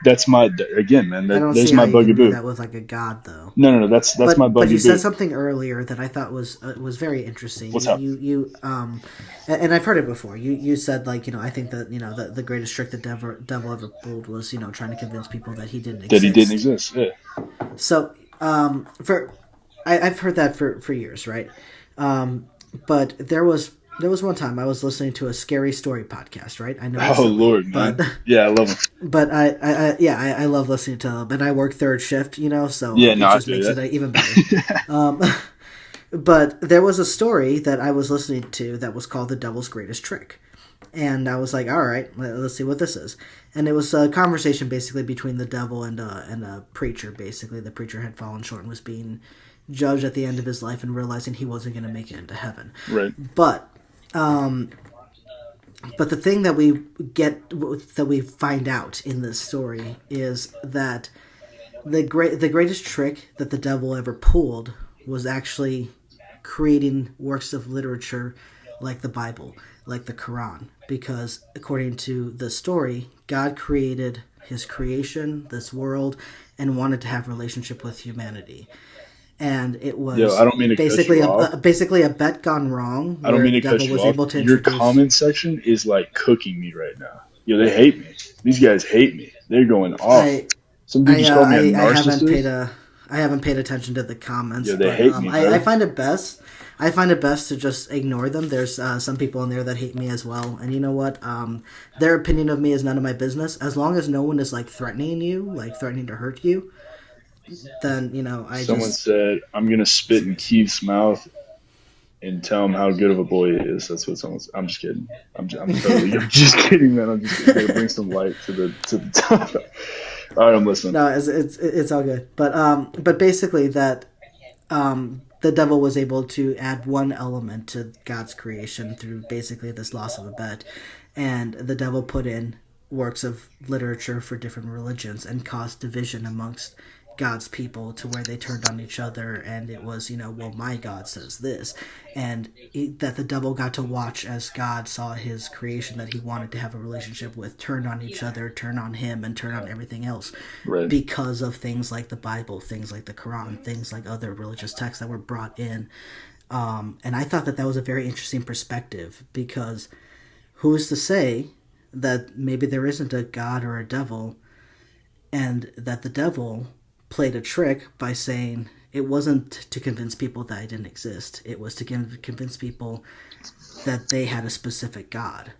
That's my, again, man. I don't There's see my how you can do bugaboo. that with like a god, though. No. That's my bugaboo. But you said something earlier that I thought was very interesting. What's up? You and I've heard it before. You said, like, I think that the greatest trick the devil ever pulled was trying to convince people that he didn't exist. That he didn't exist. Yeah. So I've heard that for years, right? But there was one time I was listening to a scary story podcast, right? I know. Oh, Lord, man. Yeah, I love them. But I love listening to them, and I work third shift, so Yeah, it no, just makes it even better. But there was a story that I was listening to that was called "The Devil's Greatest Trick," and I was like, "All right, let's see what this is." And it was a conversation basically between the devil and a preacher. Basically, the preacher had fallen short and was being judged at the end of his life, and realizing he wasn't going to make it into heaven. Right. But the thing that we find out in this story is that the greatest trick that the devil ever pulled was actually creating works of literature like the Bible, like the Quran, because according to the story, God created his creation, this world, and wanted to have a relationship with humanity. And it was I don't mean to basically cut you off. Basically a bet gone wrong. I don't mean to the cut devil you was off. able to Your introduce... comment section is like cooking me right now. They hate me. These guys hate me. They're going off. Some dude just called me a narcissist. I haven't paid attention to the comments. Yeah, they hate me. I find it best. I find it best to just ignore them. There's some people in there that hate me as well, and you know what? Their opinion of me is none of my business. As long as no one is like threatening you, like threatening to hurt you, then Someone said, "I'm gonna spit in Keith's mouth and tell him how good of a boy he is." That's what someone said. I'm just kidding. I'm just kidding, man. I'm just gonna bring some light to the top. All right, I'm listening. No, it's all good. But basically that the devil was able to add one element to God's creation through basically this loss of a bet, and the devil put in works of literature for different religions and caused division amongst God's people to where they turned on each other, and it was, well, my God says this, and that the devil got to watch as God saw his creation that he wanted to have a relationship with turn on each other, turn on him, and turn on everything else, Right. because of things like the Bible, things like the Quran, things like other religious texts that were brought in. And I thought that was a very interesting perspective, because who's to say that maybe there isn't a God or a devil, and that the devil played a trick by saying it wasn't to convince people that I didn't exist. It was to convince people that they had a specific God,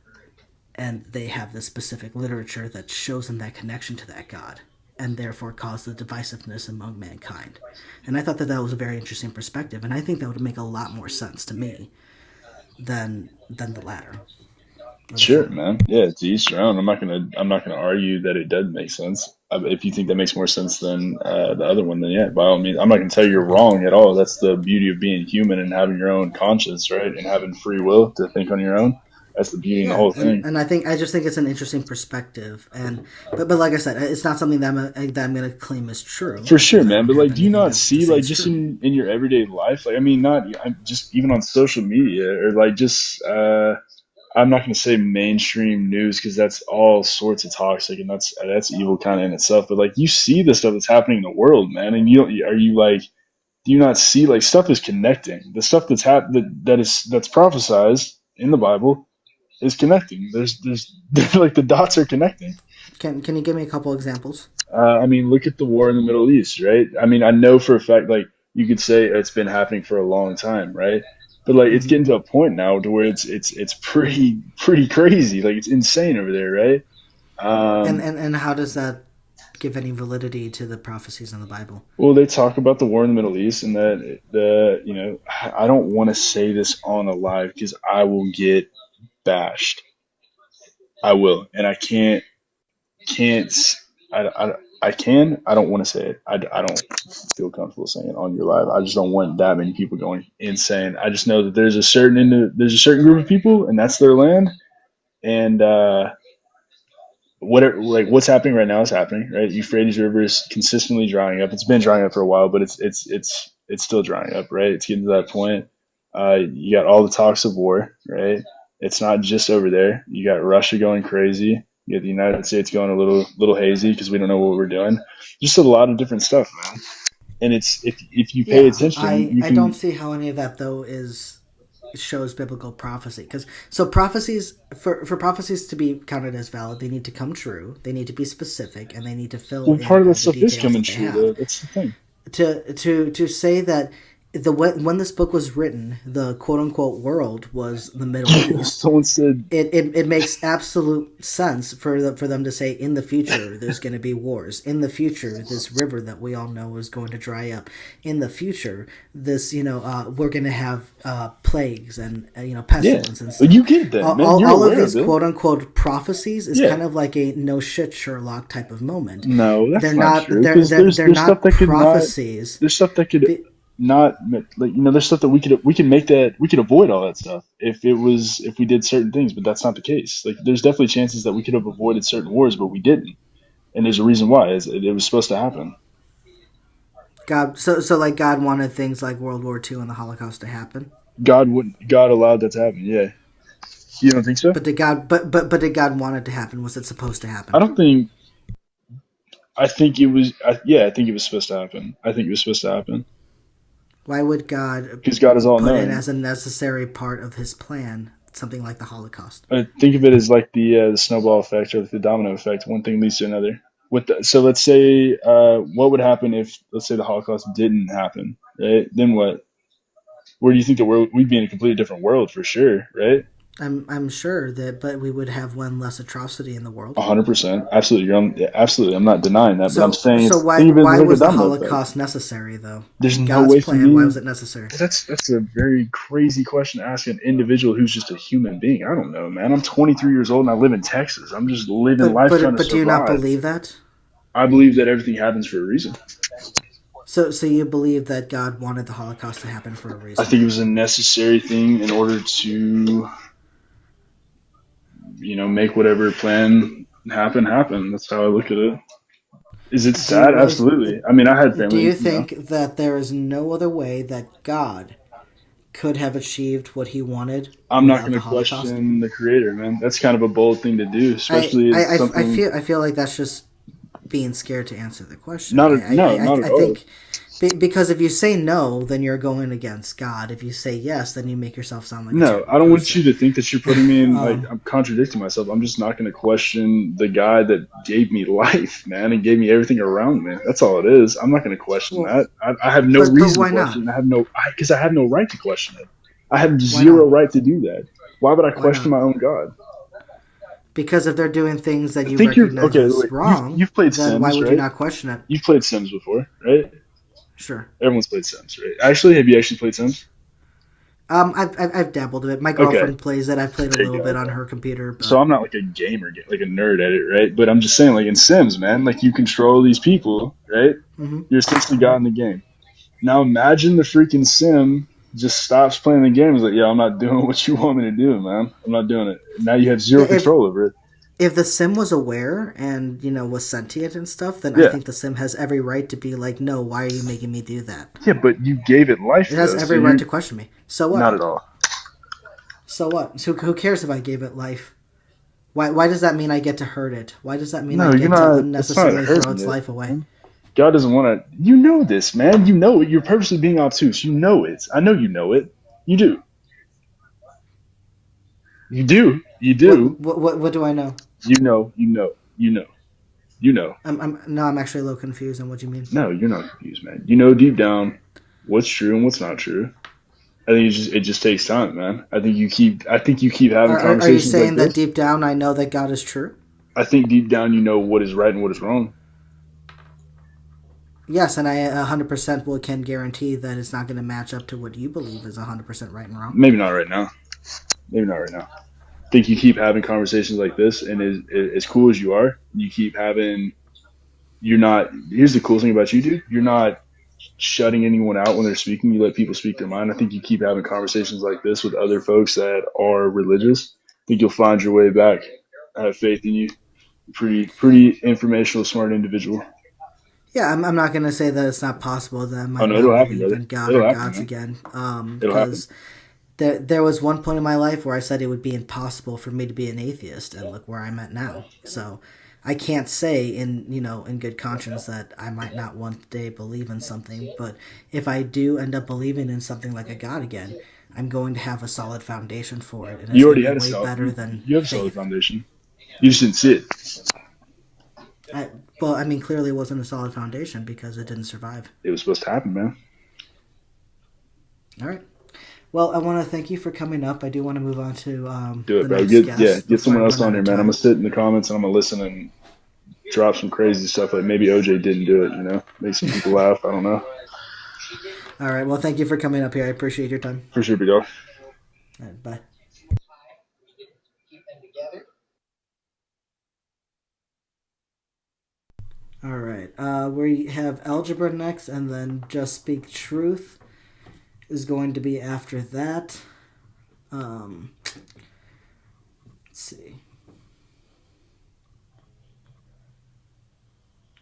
and they have this specific literature that shows them that connection to that God, and therefore cause the divisiveness among mankind. And I thought that was a very interesting perspective, and I think that would make a lot more sense to me than the latter. Sure, man. Yeah, to each their own. I'm not gonna argue that it does make sense. If you think that makes more sense than the other one, then yeah, by all means. I'm not gonna tell you you're wrong at all. That's the beauty of being human and having your own conscience, right? And having free will to think on your own. That's the beauty in the whole thing. And I just think it's an interesting perspective, but like I said, it's not something that I'm gonna claim is true. For sure, man. But like, do you not see, like, just in your everyday life, like, I mean, not just even on social media, or like just I'm not going to say mainstream news, because that's all sorts of toxic, and that's evil kind of in itself. But like, you see the stuff that's happening in the world, man, and do you not see, like, stuff is connecting? The stuff that's that's prophesized in the Bible is connecting. There's like, the dots are connecting. Can you give me a couple examples? I mean, look at the war in the Middle East, right? I mean, I know for a fact, like, you could say it's been happening for a long time, right? But like, it's getting to a point now to where it's pretty crazy. Like, it's insane over there, right? And how does that give any validity to the prophecies in the Bible? Well, they talk about the war in the Middle East, and that I don't want to say this on a live because I will get bashed. I will, and I can't. I can. I don't want to say it. I don't feel comfortable saying it on your live. I just don't want that many people going insane. I just know that there's a certain group of people, and that's their land. And what's happening right now is happening. Right, Euphrates River is consistently drying up. It's been drying up for a while, but it's still drying up. Right, it's getting to that point. You got all the talks of war. Right, it's not just over there. You got Russia going crazy. You get the United States going a little hazy because we don't know what we're doing. Just a lot of different stuff, man. And it's if you pay attention, I don't see how any of that though shows biblical prophecy, because prophecies for prophecies to be counted as valid, they need to come true, they need to be specific, and they need to fill. Well, part of that stuff is coming true, though. That's the thing. To say that when this book was written, the quote unquote world was the Middle East. Someone said it makes absolute sense for them to say in the future there's going to be wars. In the future, this river that we all know is going to dry up. In the future, this we're going to have plagues and pestilence and stuff. Well, you get that, man. All of these quote unquote prophecies is kind of like a no shit Sherlock type of moment. No, that's they're not true. They're not prophecies. There's stuff that could. Not like there's stuff that we could avoid all that stuff if we did certain things, but that's not the case. Like, there's definitely chances that we could have avoided certain wars, but we didn't, and there's a reason why. It was supposed to happen. God, so like God wanted things like World War II and the Holocaust to happen. God allowed that to happen. Yeah, you don't think so? But did God want it to happen? Was it supposed to happen? I don't think. I think it was. I think it was supposed to happen. I think it was supposed to happen. Why would God? Because God is all knowing. Put it as a necessary part of His plan, something like the Holocaust. I think of it as like the snowball effect or the domino effect. One thing leads to another. So let's say, what would happen if, let's say, the Holocaust didn't happen? Right? Then what? Where do you think the world? We'd be in a completely different world for sure, right? I'm sure that, but we would have one less atrocity in the world. 100%, absolutely. Absolutely, I'm not denying that, but I'm saying. So why was the Holocaust necessary, though? There's no way for me. Why was it necessary? That's a very crazy question to ask an individual who's just a human being. I don't know, man. I'm 23 years old and I live in Texas. I'm just living life trying to survive. But do you not believe that? I believe that everything happens for a reason. So you believe that God wanted the Holocaust to happen for a reason? I think it was a necessary thing in order to, make whatever plan happen. That's how I look at it. Is it Do you sad? really? Absolutely. I mean, I had Do you family. You know, think that there is no other way that God could have achieved what he wanted I'm not without going the to Holocaust? question the creator, man. That's kind of a bold thing to do, especially as something. I feel like that's just being scared to answer the question. No, not I at all. think because if you say no, then you're going against God. If you say yes, then you make yourself sound like a No, terrible I don't want you person. to think that you're putting me in like Um, I'm contradicting myself. I'm just not going to question the guy that gave me life, man, and gave me everything around me. That's all it is. I'm not going to question well, that. I have no but reason to why not? question it. Because I have no right to question it. I have Why not? zero right to do that. Why would I Why question not? my own God? Because if they're doing things that I you think you're recognize okay. as Wait, you've wrong, you've played then why Sims, would you right? not question it? You've played Sims before, right? Sure. Everyone's played Sims, right? Actually, have you actually played Sims? I've dabbled a bit. My Okay, girlfriend plays it. I've played a there you little go. bit on Okay. her computer, So but I'm not like a gamer, like a nerd at it, right? But I'm just saying, like in Sims, man, like you control these people, right? hmm You're essentially God in the game. Now imagine the freaking Sim just stops playing the game. He's like, yeah, I'm not doing what you want me to do, man. I'm not doing it. Now you have zero if control over it. if the sim was aware and was sentient and stuff, then I Yeah, think the sim has every right to be like, no, why are you making me do that? yeah, but you gave it life It has though, so every right you're to question me. So not what? at all. So what? So who cares if I gave it life? Why does that mean I get to hurt it? Why does that mean I No, you're get to not. It's not unnecessarily throw hurting its it. life away? Man. God doesn't want to. You know this, man. You know it. You're purposely being obtuse. You know it. I know you know it. You do. You do. You do. What do I know? You know. You know. You know. You know. I'm actually a little confused on what you mean. No, you're not confused, man. You know deep down what's true and what's not true. I think it just takes time, man. I think you keep having Are you conversations like saying that this. deep down I know that God is true? I think deep down you know what is right and what is wrong. Yes, and I 100% can guarantee that it's not going to match up to what you believe is 100% right and wrong. Maybe not right now. Maybe not right now. I think you keep having conversations like this, and as cool as you are, you keep having. You're not. Here's the cool thing about you, dude. You're not shutting anyone out when they're speaking. You let people speak their mind. I think you keep having conversations like this with other folks that are religious. I think you'll find your way back. I have faith in you. Pretty informational, smart individual. Yeah, I'm not going to say that it's not possible that I Oh might no, not it'll happen, believe brother. in God or It'll happen, gods man. again. It'll happen. Because there was one point in my life where I said it would be impossible for me to be an atheist, and look where I'm at now. So I can't say in good conscience that I might not one day believe in something, but if I do end up believing in something like a God again, I'm going to have a solid foundation for it, and it's You going to already be had a way solid. better than You have a solid faith. foundation. You just didn't see it. Well, I mean, clearly it wasn't a solid foundation because it didn't survive. It was supposed to happen, man. All right. Well, I want to thank you for coming up. I do want to move on to Do the it, bro. next Get guest before someone I else run on out here, of man. I'm time. gonna sit in the comments and I'm gonna listen and drop some crazy stuff like maybe OJ didn't do it. Make some people laugh. I don't know. All right. Well, thank you for coming up here. I appreciate your time. For sure, big dog. All right, bye. All right. We have algebra next, and then just speak truth is going to be after that. Let's see.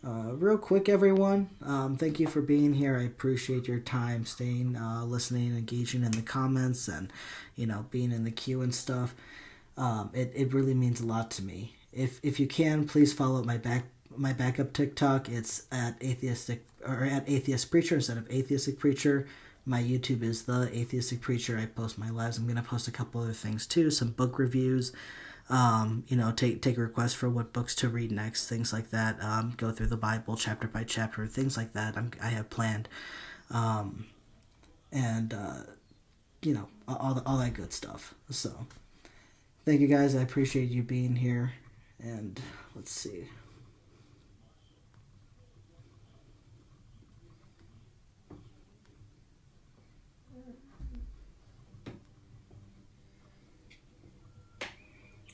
Real quick, everyone. Thank you for being here. I appreciate your time, staying, listening, engaging in the comments, and being in the queue and stuff. It really means a lot to me. If you can, please follow my backup TikTok. It's at atheist preacher instead of atheistic preacher. My YouTube is the atheistic preacher. I post my lives. I'm gonna post a couple other things too, some book reviews. Take requests for what books to read next, things like that. Go through the Bible chapter by chapter, things like that. I have planned, and all that good stuff. So, thank you guys. I appreciate you being here, and let's see.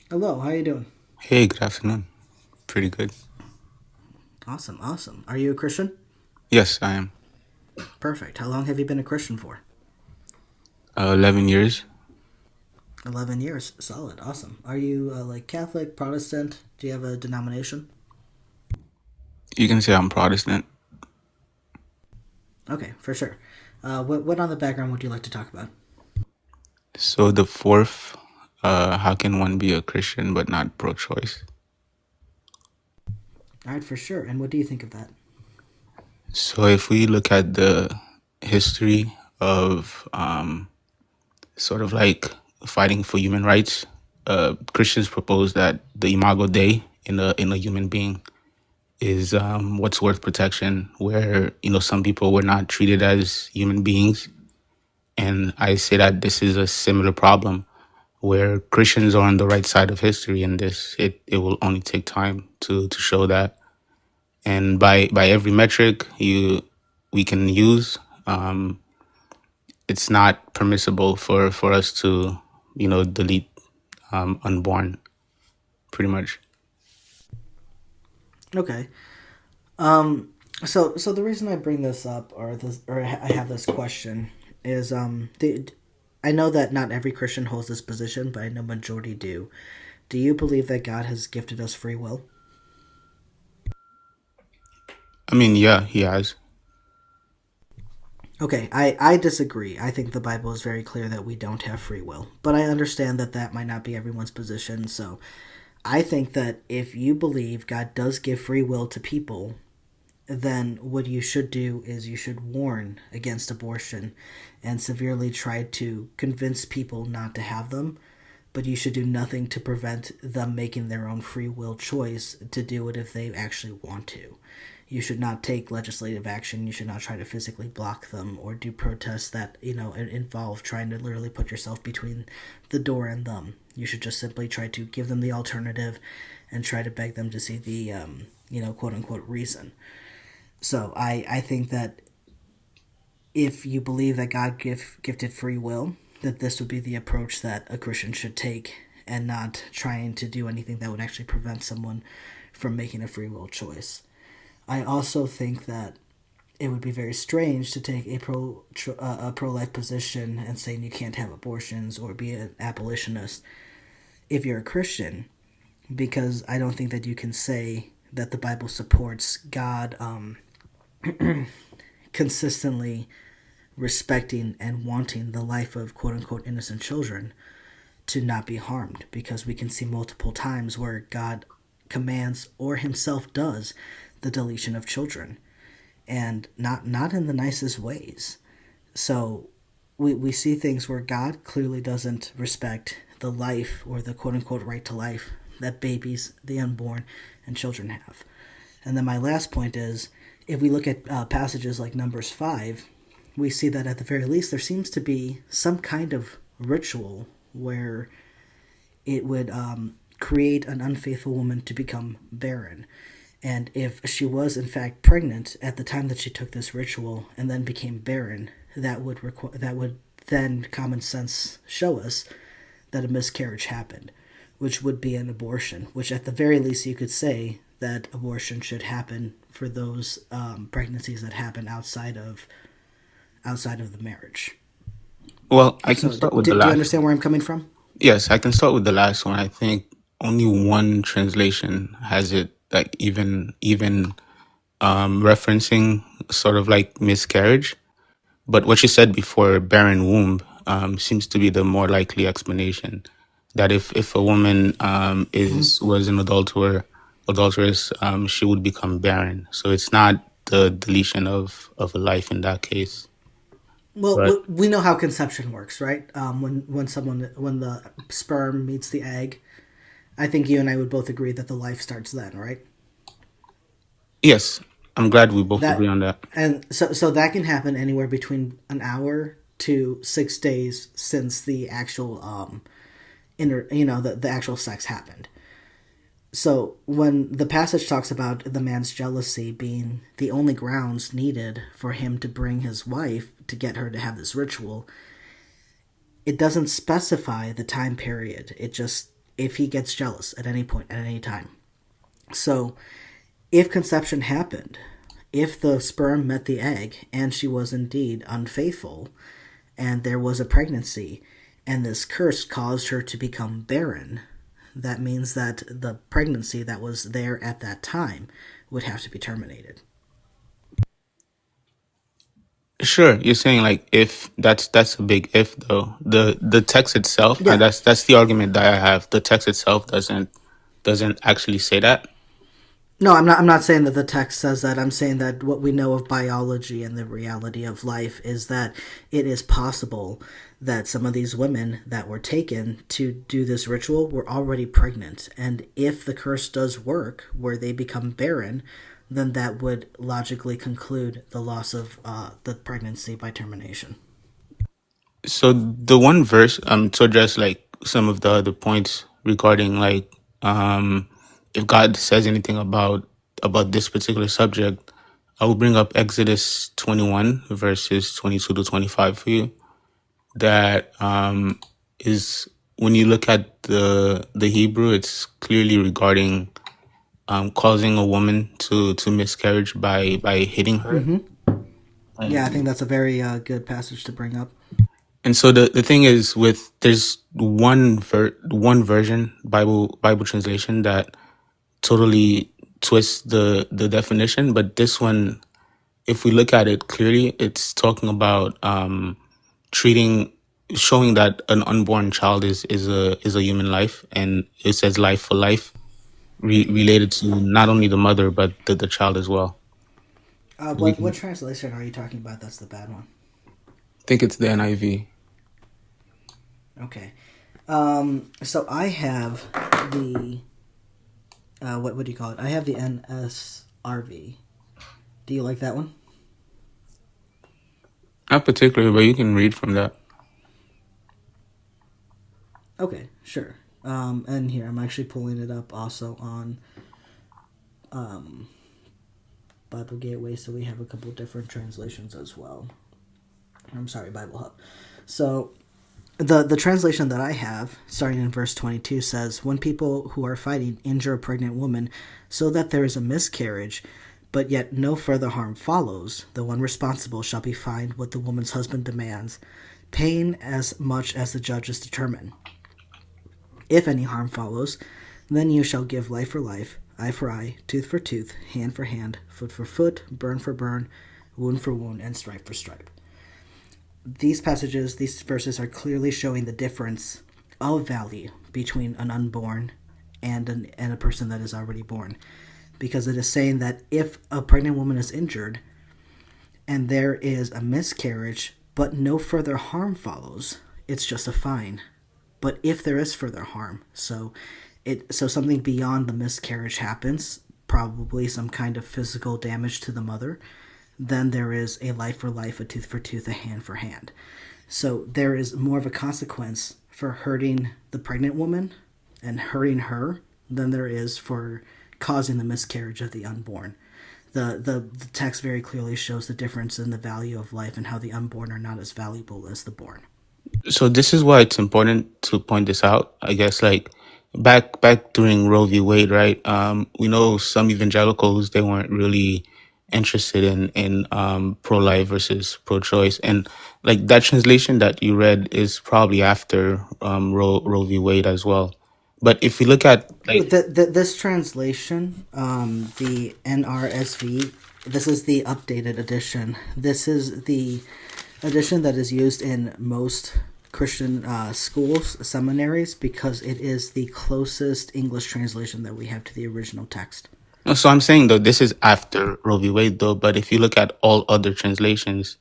Hello, how you doing? Hey, good afternoon. Pretty good. Awesome. Are you a Christian? Yes, I am. Perfect. How long have you been a Christian for? 11 years. 11 years. Solid. Awesome. Are you like Catholic, Protestant? Do you have a denomination? You can say I'm Protestant. Okay, for sure. What on the background would you like to talk about? So the fourth, how can one be a Christian but not pro-choice? All right, for sure. And what do you think of that? So if we look at the history of sort of like fighting for human rights, Christians propose that the imago Dei in a human being is what's worth protection, where some people were not treated as human beings, and I say that this is a similar problem where Christians are on the right side of history in this. It will only take time to show that, and by every metric we can use, it's not permissible for us to delete unborn, pretty much. Okay. So the reason I bring this up, or I have this question, is I know that not every Christian holds this position, but I know majority do. Do you believe that God has gifted us free will? I mean, yeah, he has. Okay, I disagree. I think the Bible is very clear that we don't have free will. But I understand that that might not be everyone's position. So I think that if you believe God does give free will to people, then what you should do is you should warn against abortion and severely try to convince people not to have them. But you should do nothing to prevent them making their own free will choice to do it if they actually want to. You should not take legislative action. You should not try to physically block them or do protests that involve trying to literally put yourself between the door and them. You should just simply try to give them the alternative and try to beg them to see the quote unquote reason. So I think that if you believe that God gifted free will, that this would be the approach that a Christian should take, and not trying to do anything that would actually prevent someone from making a free will choice. I also think that it would be very strange to take a pro-life position and saying you can't have abortions or be an abolitionist if you're a Christian, because I don't think that you can say that the Bible supports God consistently respecting and wanting the life of quote-unquote innocent children to not be harmed, because we can see multiple times where God commands or himself does the deletion of children, and not in the nicest ways. So we see things where God clearly doesn't respect the life or the quote-unquote right to life that babies, the unborn, and children have. And then my last point is, if we look at passages like Numbers 5, we see that at the very least there seems to be some kind of ritual where it would create an unfaithful woman to become barren. And if she was in fact pregnant at the time that she took this ritual and then became barren, that would then common sense show us that a miscarriage happened, which would be an abortion, which at the very least you could say that abortion should happen for those pregnancies that happen outside of the marriage. Well, I can So start with the do you last. understand where I'm coming from? Yes, I can start with the last one. I think only one translation has it, like even referencing sort of like miscarriage. But what you said before, barren womb, seems to be the more likely explanation. That if a woman was an adulteress, she would become barren. So it's not the deletion of a life in that case. Well, But we know how conception works, right? When the sperm meets the egg, I think you and I would both agree that the life starts then, right? yes, I'm glad we both agree That on that. and so that can happen anywhere between an hour to 6 days since the actual the actual sex happened. So when the passage talks about the man's jealousy being the only grounds needed for him to bring his wife to get her to have this ritual, it doesn't specify the time period. It just, if he gets jealous at any point, at any time. So if conception happened, if the sperm met the egg and she was indeed unfaithful and there was a pregnancy and this curse caused her to become barren, that means that the pregnancy that was there at that time would have to be terminated. Sure, you're saying like if that's a big if though. The text itself, Yeah. that's the argument that I have. The text itself doesn't actually say that. No, I'm not saying that the text says that. I'm saying that what we know of biology and the reality of life is that it is possible that some of these women that were taken to do this ritual were already pregnant. And if the curse does work, where they become barren, then that would logically conclude the loss of the pregnancy by termination. So the one verse, to address like some of the other points regarding like if God says anything about this particular subject, I will bring up Exodus 21 verses 22 to 25 for you. That is when you look at the Hebrew, it's clearly regarding causing a woman to miscarriage by hitting her. Yeah, I think that's a very good passage to bring up. And so the thing is with there's one version Bible translation that totally twists the definition, but this one, if we look at it clearly, it's talking about treating showing that an unborn child is a human life, and it says life for life, related to not only the mother but the child as well. We What can translation are you talking about? That's the bad one. think it's the NIV. Okay. So I have the what do you call it? I have the NSRV. Do you like that one? Not particularly, but you can read from that. Okay, sure. And here I'm actually pulling it up also on Bible Gateway, so we have a couple different translations as well. I'm sorry, Bible Hub. So the translation that I have, starting in verse 22, says, "When people who are fighting injure a pregnant woman so that there is a miscarriage, but yet no further harm follows, the one responsible shall be fined what the woman's husband demands, paying as much as the judges determine. If any harm follows, then you shall give life for life, eye for eye, tooth for tooth, hand for hand, foot for foot, burn for burn, wound for wound, and stripe for stripe." These passages, these verses are clearly showing the difference of value between an unborn and a person that is already born. Because it is saying that if a pregnant woman is injured and there is a miscarriage, but no further harm follows, it's just a fine. But if there is further harm, so something beyond the miscarriage happens, probably some kind of physical damage to the mother, then there is a life for life, a tooth for tooth, a hand for hand. So there is more of a consequence for hurting the pregnant woman and hurting her than there is for causing the miscarriage of the unborn. The text very clearly shows the difference in the value of life and how the unborn are not as valuable as the born. So this is why it's important to point this out. I guess like back during Roe v. Wade, right? We know some evangelicals, they weren't really interested in pro-life versus pro-choice, and like that translation that you read is probably after Roe v. Wade as well. But if we look at like This translation, the NRSV, this is the updated edition. This is the edition that is used in most Christian schools, seminaries, because it is the closest English translation that we have to the original text. no, so I'm saying though this is after Roe v. Wade though, but if you look at all other translations,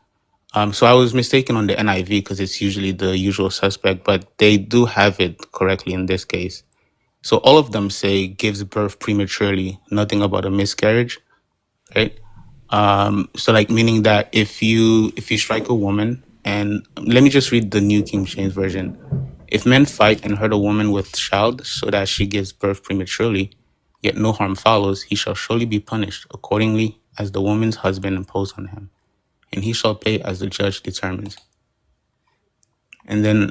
so I was mistaken on the NIV because it's usually the usual suspect, but they do have it correctly in this case. So all of them say gives birth prematurely, nothing about a miscarriage, right? So like meaning that if you strike a woman, and let me just read the New King James Version. If men fight and hurt a woman with child so that she gives birth prematurely, yet no harm follows, he shall surely be punished accordingly as the woman's husband imposed on him, and he shall pay as the judge determines. And then,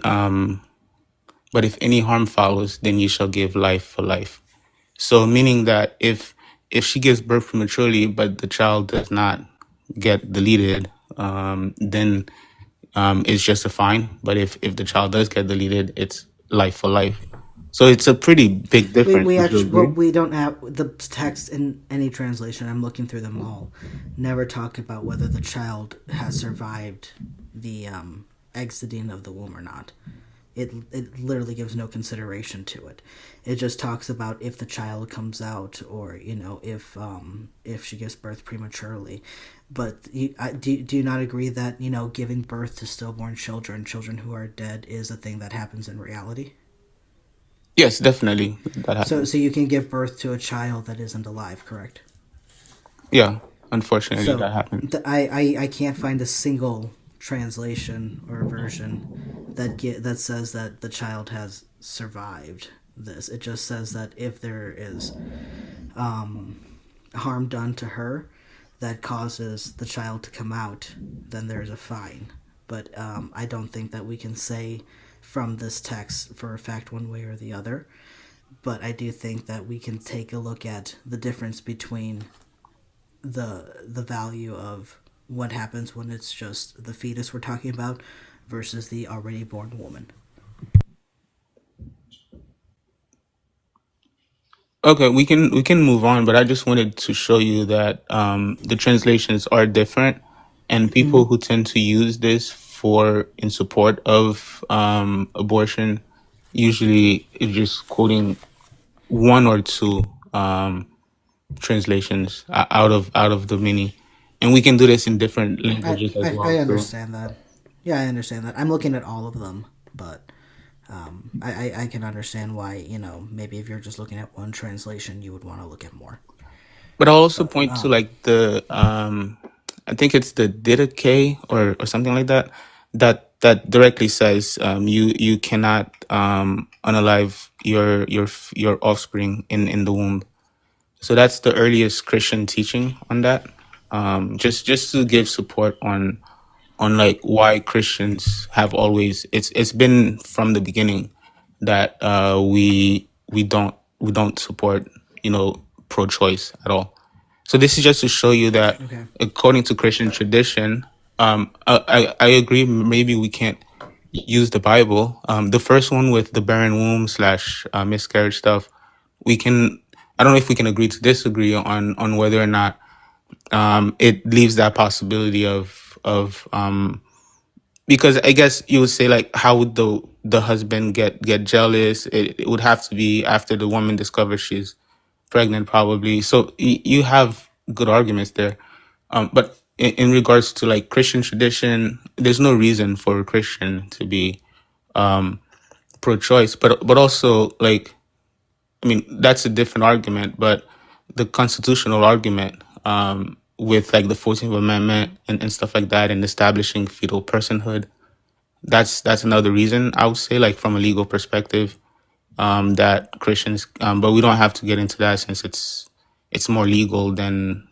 but if any harm follows, then you shall give life for life. So meaning that if she gives birth prematurely, but the child does not get deleted, then it's just a fine. But if the child does get deleted, it's life for life. So it's a pretty big difference. We Would you actually, well, agree? we don't have the text in any translation. I'm looking through them all. Never talk about whether the child has survived the exiting of the womb or not. It literally gives no consideration to it. It just talks about if the child comes out, or if she gives birth prematurely. But do you not agree that giving birth to stillborn children who are dead, is a thing that happens in reality? Yes, definitely. That So happens. so you can give birth to a child that isn't alive, correct? Yeah, unfortunately, So that happens. I can't find a single translation or version that says that the child has survived this. It just says that if there is harm done to her that causes the child to come out, then there's a fine. But I don't think that we can say from this text for a fact one way or the other. But I do think that we can take a look at the difference between the value of what happens when it's just the fetus we're talking about versus the already born woman. Okay, we can move on, but I just wanted to show you that the translations are different, and people who tend to use this for in support of abortion usually is just quoting one or two translations out of the many, and we can do this in different I, languages as I well. So, understand that. Yeah, I understand that. I'm looking at all of them, but I can understand why, maybe if you're just looking at one translation, you would want to look at more. but I'll also But point to like the I think it's the Didache or something like that that directly says you cannot unalive your offspring in the womb. So that's the earliest Christian teaching on that. Just to give support on like why Christians have always it's been from the beginning that we don't support pro-choice at all. So this is just to show you that okay. according to Christian tradition, I agree. Maybe we can't use the Bible. The first one with the barren womb slash miscarriage stuff, we can. I don't know if we can agree to disagree on whether or not it leaves that possibility of because I guess you would say like how would the husband get jealous? It would have to be after the woman discovers she's pregnant, probably. So you have good arguments there. But in regards to like Christian tradition, there's no reason for a Christian to be pro-choice. But also like I mean that's a different argument. But the constitutional argument with like the 14th Amendment and stuff like that, and establishing fetal personhood, that's another reason I would say, like from a legal perspective, that Christians, but we don't have to get into that since it's more legal than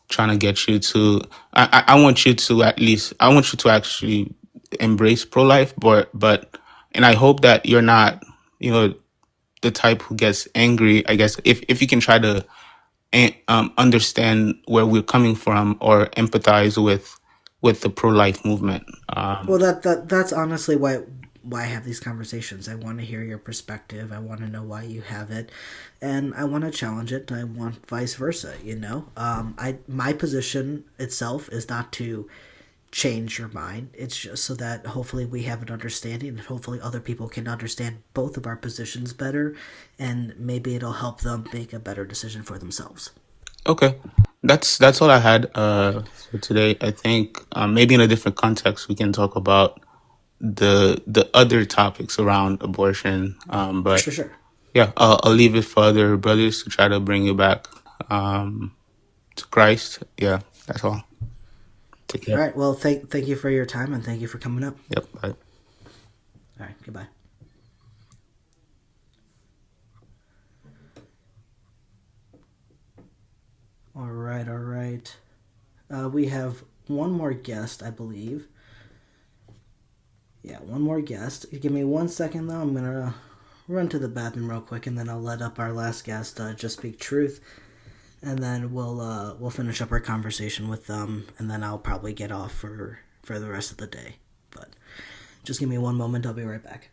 trying to get you to. I want you to at least I want you to actually embrace pro life, but and I hope that you're not the type who gets angry. I guess if you can try to understand where we're coming from or empathize with the pro life movement. Well, that's honestly why I have these conversations. I want to hear your perspective. I want to know why you have it, and I want to challenge it. I want vice versa. My position itself is not to change your mind. It's just so that hopefully we have an understanding, and hopefully other people can understand both of our positions better, and maybe it'll help them make a better decision for themselves. Okay, that's all I had for today. I think maybe in a different context we can talk about the other topics around abortion. But Sure. yeah, I'll leave it for other brothers to try to bring you back to Christ. Yeah, that's all. Take All care. right. Well, thank you for your time, and thank you for coming up. Yep. Bye. All right. Goodbye. All right. All right. We have one more guest, I believe. Yeah, one more guest. Give me 1 second, though. I'm gonna run to the bathroom real quick, and then I'll let up our last guest, Just Speak Truth, and then we'll finish up our conversation with them, and then I'll probably get off for the rest of the day. But just give me one moment. I'll be right back.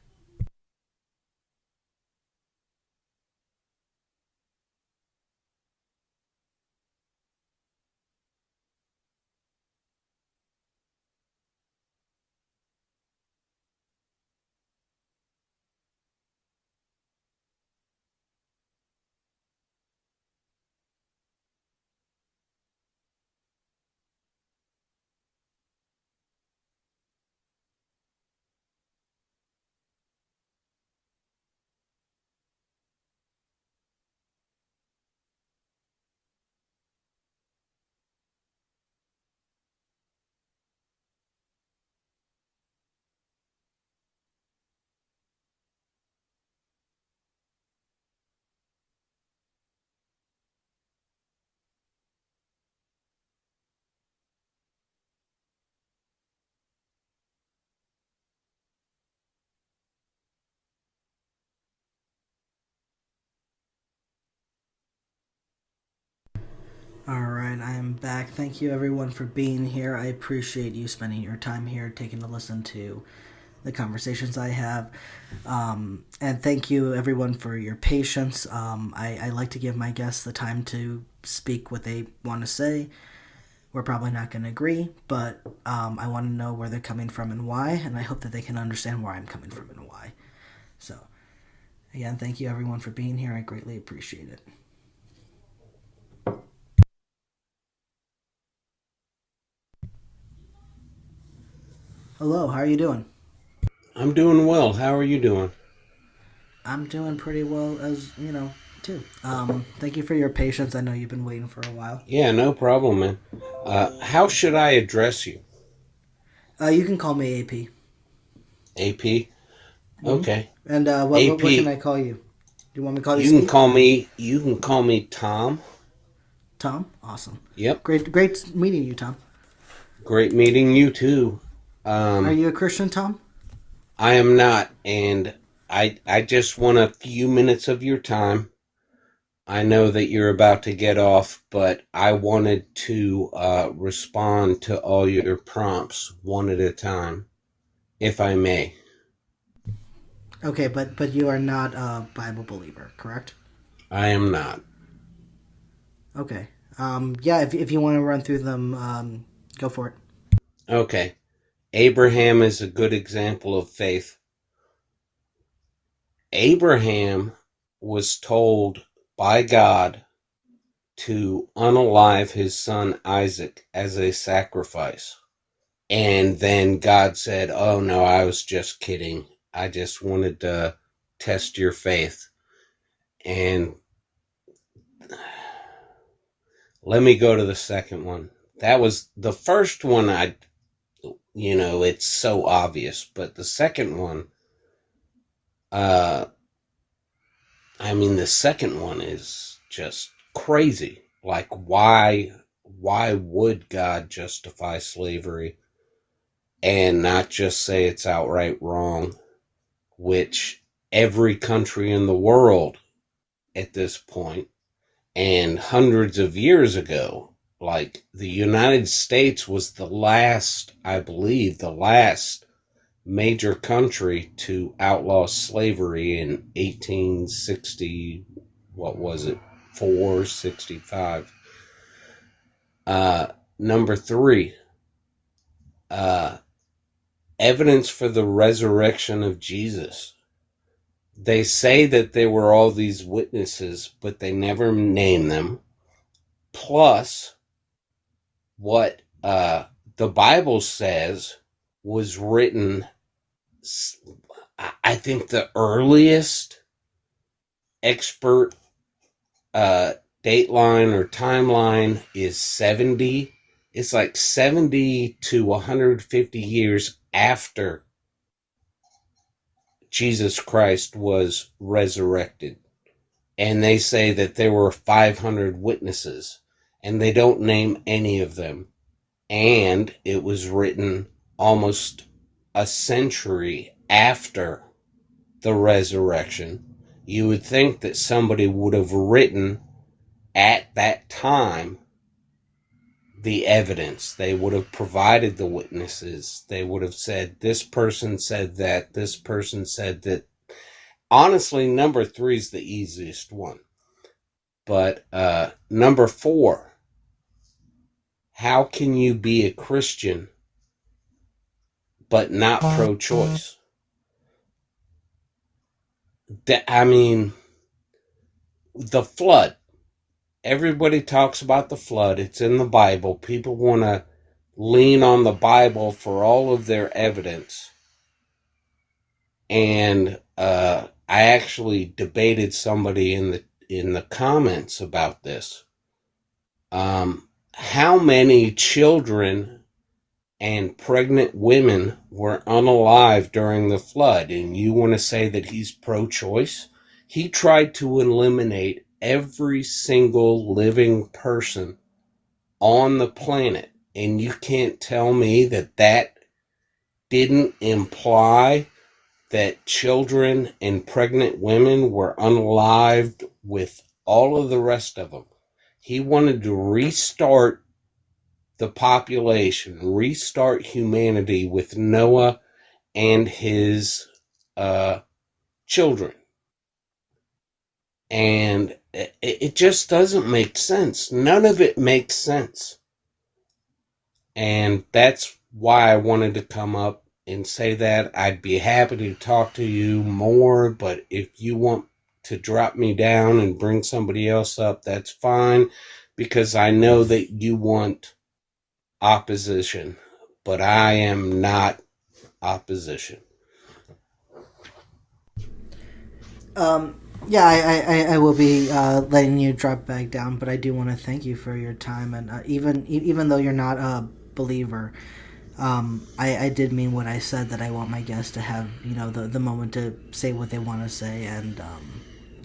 All right, I am back. Thank you, everyone, for being here. I appreciate you spending your time here, taking to listen to the conversations I have. And thank you, everyone, for your patience. I like to give my guests the time to speak what they want to say. We're probably not going to agree, but I want to know where they're coming from and why, and I hope that they can understand where I'm coming from and why. So, again, thank you, everyone, for being here. I greatly appreciate it. Hello, how are you doing? I'm doing well. How are you doing? I'm doing pretty well too. Thank you for your patience. I know you've been waiting for a while. Yeah, no problem, man. How should I address you? You can call me AP. AP? Okay. And what can I AP, call you? Do you want me to call you you can Steve? call me Tom. Tom? Awesome. Yep. Great meeting you, Tom. Great meeting you too. Are you a Christian, Tom? I am not, and I just want a few minutes of your time. I know that you're about to get off, but I wanted to respond to all your prompts one at a time, if I may. Okay, but you are not a Bible believer, correct? I am not. Okay. Yeah, if you want to run through them, go for it. Okay. Abraham is a good example of faith. Abraham was told by God to unalive his son Isaac as a sacrifice. And then God said, "Oh no, I was just kidding. I just wanted to test your faith." And let me go to the second one. That was the first one. It's so obvious, but the second one, the second one is just crazy. Like, why would God justify slavery and not just say it's outright wrong, which every country in the world at this point and hundreds of years ago, like the United States was the last major country to outlaw slavery in 1860, what was it, 465. Number three, evidence for the resurrection of Jesus. They say that there were all these witnesses, but they never name them. Plus, what the Bible says was written, I think the earliest expert dateline or timeline is 70. It's like 70 to 150 years after Jesus Christ was resurrected. And they say that there were 500 witnesses, and they don't name any of them. And it was written almost a century after the resurrection. You would think that somebody would have written at that time the evidence. They would have provided the witnesses. They would have said, this person said that, this person said that. Honestly, number three is the easiest one. But number four, how can you be a Christian but not pro-choice? The flood. Everybody talks about the flood. It's in the Bible. People want to lean on the Bible for all of their evidence. And I actually debated somebody in the comments about this. How many children and pregnant women were unalive during the flood? And you want to say that he's pro-choice? He tried to eliminate every single living person on the planet. And you can't tell me that didn't imply that children and pregnant women were unalived with all of the rest of them. He wanted to restart the population, restart humanity with Noah and his children. And it just doesn't make sense. None of it makes sense. And that's why I wanted to come up and say that. I'd be happy to talk to you more, but if you want to drop me down and bring somebody else up, that's fine, because I know that you want opposition, but I am not opposition. Yeah, I will be letting you drop back down, but I do want to thank you for your time, and even though you're not a believer, I did mean what I said, that I want my guests to have the moment to say what they want to say, and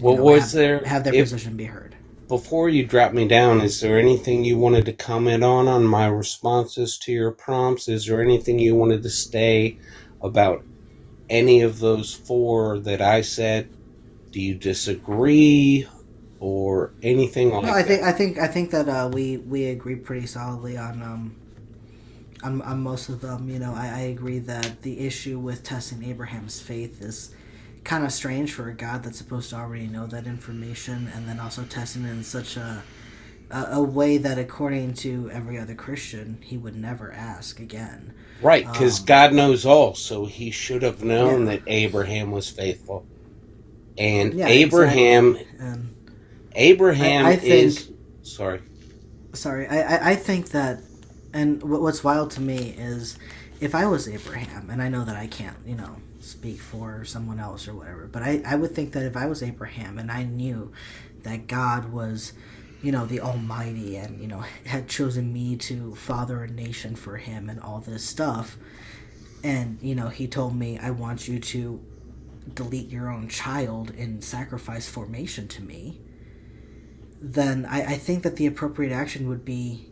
have their position be heard. Before you drop me down, is there anything you wanted to comment on my responses to your prompts? Is there anything you wanted to say about any of those four that I said? Do you disagree or anything like that? I think that we agree pretty solidly on most of them. I agree that the issue with testing Abraham's faith is kind of strange for a God that's supposed to already know that information, and then also testing it in such a way that, according to every other Christian, he would never ask again. Right, because God knows all, so he should have known that Abraham was faithful. And Abraham, exactly. And Abraham I think, is sorry. I think that, and what's wild to me is, if I was Abraham, and I know that I can't, speak for someone else or whatever, but I would think that if I was Abraham and I knew that God was, the Almighty, and had chosen me to father a nation for him and all this stuff, and he told me, I want you to delete your own child in sacrifice formation to me, then I think that the appropriate action would be,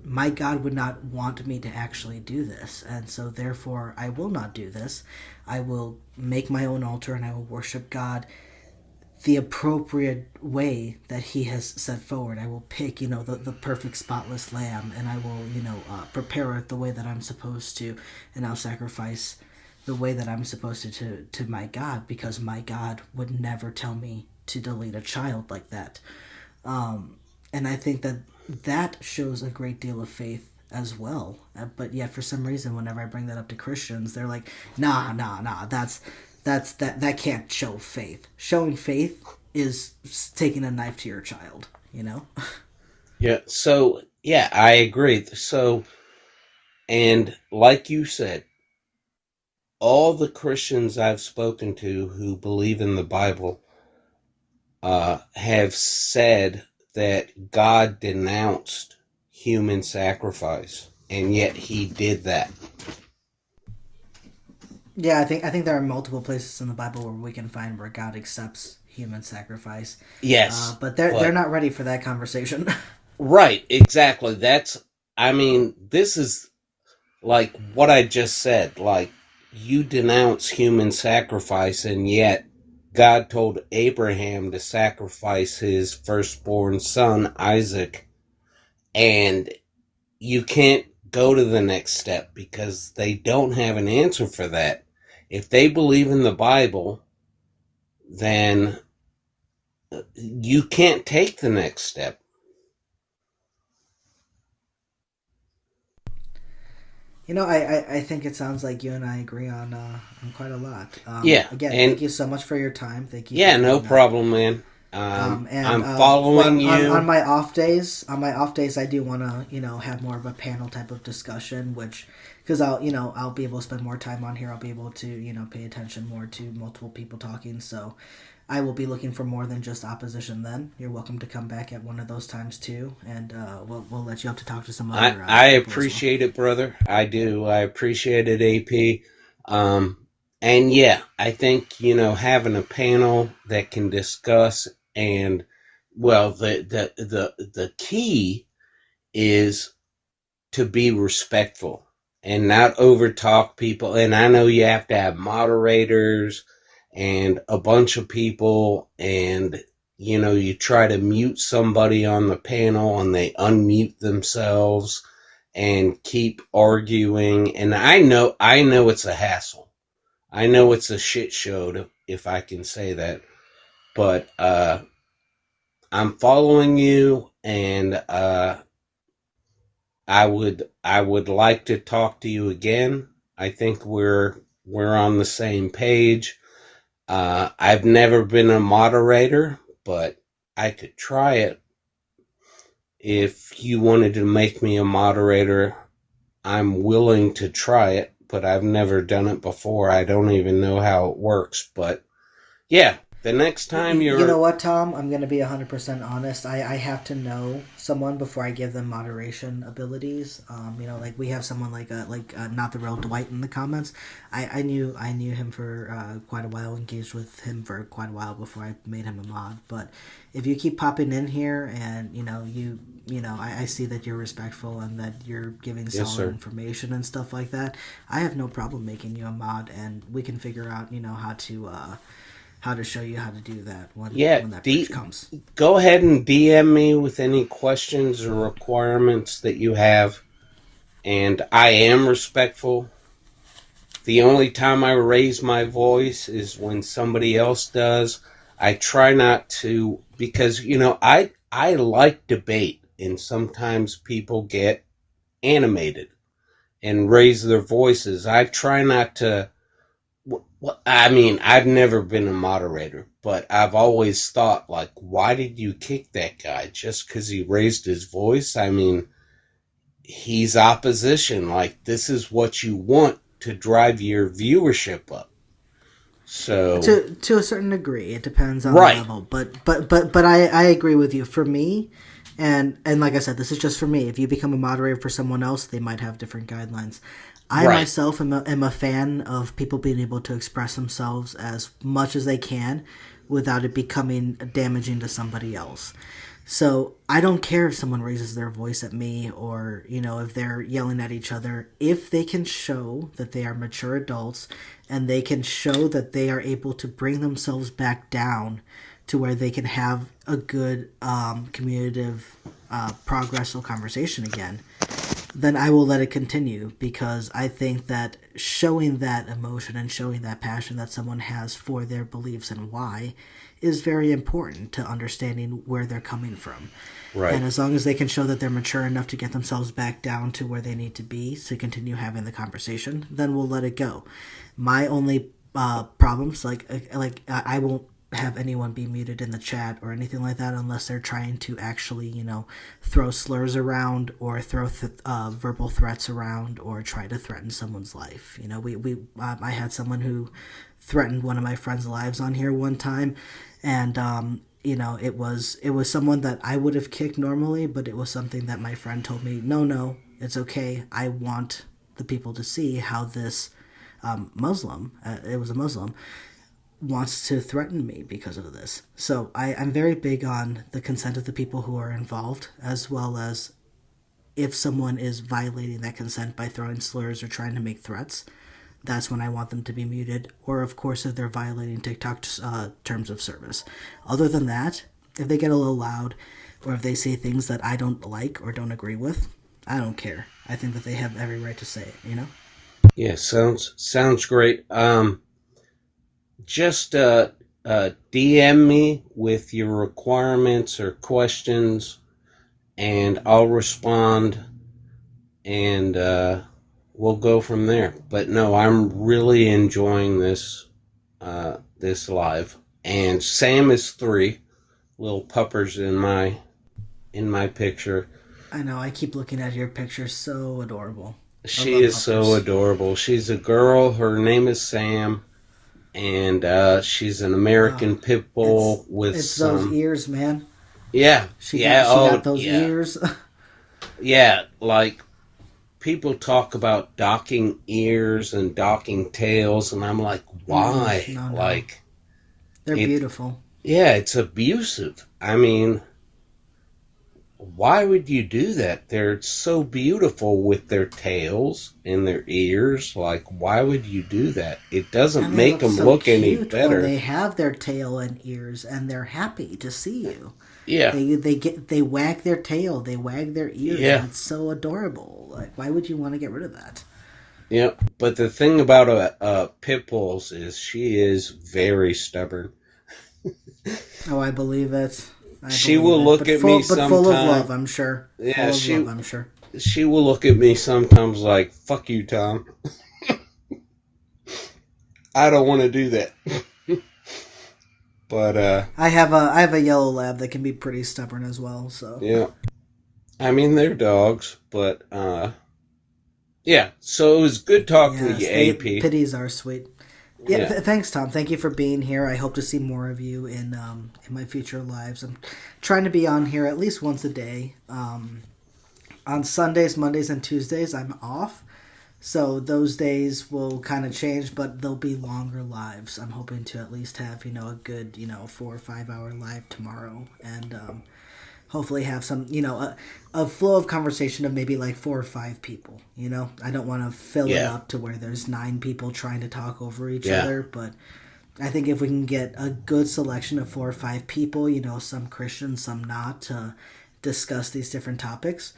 my God would not want me to actually do this, and so therefore I will not do this. I will make my own altar and I will worship God the appropriate way that he has set forward. I will pick, the perfect spotless lamb, and I will, prepare it the way that I'm supposed to, and I'll sacrifice the way that I'm supposed to my God, because my God would never tell me to delete a child like that. And I think that shows a great deal of faith as well. But yet, for some reason, whenever I bring that up to Christians, they're like, nah, that can't show faith. Showing faith is taking a knife to your child, Yeah, so, yeah, I agree. So, and like you said, all the Christians I've spoken to who believe in the Bible have said that God denounced human sacrifice, and yet he did that. Yeah, I think there are multiple places in the Bible where we can find where God accepts human sacrifice. Yes, but they're not ready for that conversation. Right, exactly. This is like what I just said. Like, you denounce human sacrifice, and yet God told Abraham to sacrifice his firstborn son, Isaac, and you can't go to the next step because they don't have an answer for that. If they believe in the Bible, then you can't take the next step. I think it sounds like you and I agree on quite a lot. Yeah. Again, thank you so much for your time. Thank you. Yeah, no problem, man. I'm following you. On my off days, I do want to, have more of a panel type of discussion, because I'll be able to spend more time on here. I'll be able to, pay attention more to multiple people talking. So I will be looking for more than just opposition then. You're welcome to come back at one of those times too, and we'll let you up to talk to some other I appreciate it, brother. I do. I appreciate it, AP. And yeah, I think, having a panel that can discuss, and well, the key is to be respectful and not overtalk people. And I know you have to have moderators and a bunch of people, and you try to mute somebody on the panel and they unmute themselves and keep arguing. And I know it's a hassle. I know it's a shit show, if I can say that. But I'm following you, and I would like to talk to you again. I think we're on the same page. I've never been a moderator, but I could try it. If you wanted to make me a moderator, I'm willing to try it, but I've never done it before. I don't even know how it works, but yeah, the next time You know what, Tom? I'm going to be 100% honest. I have to know someone before I give them moderation abilities. Like we have someone like not the real Dwight in the comments. I knew him for quite a while, engaged with him for quite a while before I made him a mod. But if you keep popping in here and I see that you're respectful and that you're giving Yes, solid sir. information and stuff like that, I have no problem making you a mod, and we can figure out how to show you how to do that when that bridge comes. Go ahead and DM me with any questions or requirements that you have. And I am respectful. The only time I raise my voice is when somebody else does. I try not to, because, I like debate, and sometimes people get animated and raise their voices. I try not to. I mean, I've never been a moderator, but I've always thought, like, why did you kick that guy? Just because he raised his voice? I mean, he's opposition. Like, this is what you want to drive your viewership up. So to a certain degree, it depends on the level. But I agree with you. For me, and like I said, this is just for me. If you become a moderator for someone else, they might have different guidelines. I myself am a fan of people being able to express themselves as much as they can without it becoming damaging to somebody else. So I don't care if someone raises their voice at me or, if they're yelling at each other. If they can show that they are mature adults and they can show that they are able to bring themselves back down to where they can have a good communicative progressive conversation again, then I will let it continue, because I think that showing that emotion and showing that passion that someone has for their beliefs and why is very important to understanding where they're coming from. Right. And as long as they can show that they're mature enough to get themselves back down to where they need to be to continue having the conversation, then we'll let it go. My only problems, like I won't have anyone be muted in the chat or anything like that unless they're trying to actually, throw slurs around or throw verbal threats around or try to threaten someone's life. I had someone who threatened one of my friends' lives on here one time, and it was someone that I would have kicked normally, but it was something that my friend told me, no, it's okay. I want the people to see how this Muslim, it was a Muslim, wants to threaten me because of this. So I'm very big on the consent of the people who are involved, as well as if someone is violating that consent by throwing slurs or trying to make threats, that's when I want them to be muted. Or, of course, if they're violating TikTok's terms of service. Other than that, if they get a little loud or if they say things that I don't like or don't agree with, I don't care. I think that they have every right to say it, yeah, sounds great. Just DM me with your requirements or questions, and I'll respond, and we'll go from there. But no, I'm really enjoying this live. And Sam is 3, little puppers in my picture. I know, I keep looking at your picture, so adorable. She is so adorable. She's a girl. Her name is Sam. And she's an American pit bull with it's some... those ears, man. Yeah. She got those ears. Yeah, like, people talk about docking ears and docking tails, and I'm like, why? No. Like... They're beautiful. Yeah, it's abusive. I mean, why would you do that? They're so beautiful with their tails and their ears. Like, why would you do that? It doesn't And they make them so look any cute better. when they have their tail and ears, and they're happy to see you. Yeah. They wag their tail, they wag their ears, Yeah. and it's so adorable. Like, why would you want to get rid of that? Yeah. But the thing about a pit bulls is she is very stubborn. Oh, I believe it. She will look at me but full of sometime. love, I'm sure. Yeah, Full of love, I'm sure. She will look at me sometimes like, fuck you, Tom. I don't want to do that. But, I have a yellow lab that can be pretty stubborn as well, so. yeah. I mean, they're dogs, but, yeah. So it was good talking with you, AP. Pitties are sweet. Yeah, Yeah. Thanks, Tom. Thank you for being here. I hope to see more of you in my future lives. I'm trying to be on here at least once a day. On Sundays, Mondays, and Tuesdays, I'm off. So those days will kind of change, but they'll be longer lives. I'm hoping to at least have, a good, 4 or 5 hour live tomorrow. And hopefully have some, a flow of conversation of maybe like 4 or 5 people, I don't want to fill it Yeah. up to where there's 9 people trying to talk over each Yeah. other, but I think if we can get a good selection of 4 or 5 people, some Christian, some not, to discuss these different topics,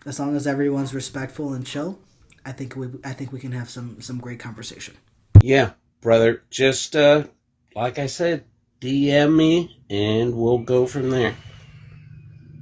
as long as everyone's respectful and chill, I think we can have some great conversation. Yeah, brother. Just, like I said, DM me and we'll go from there.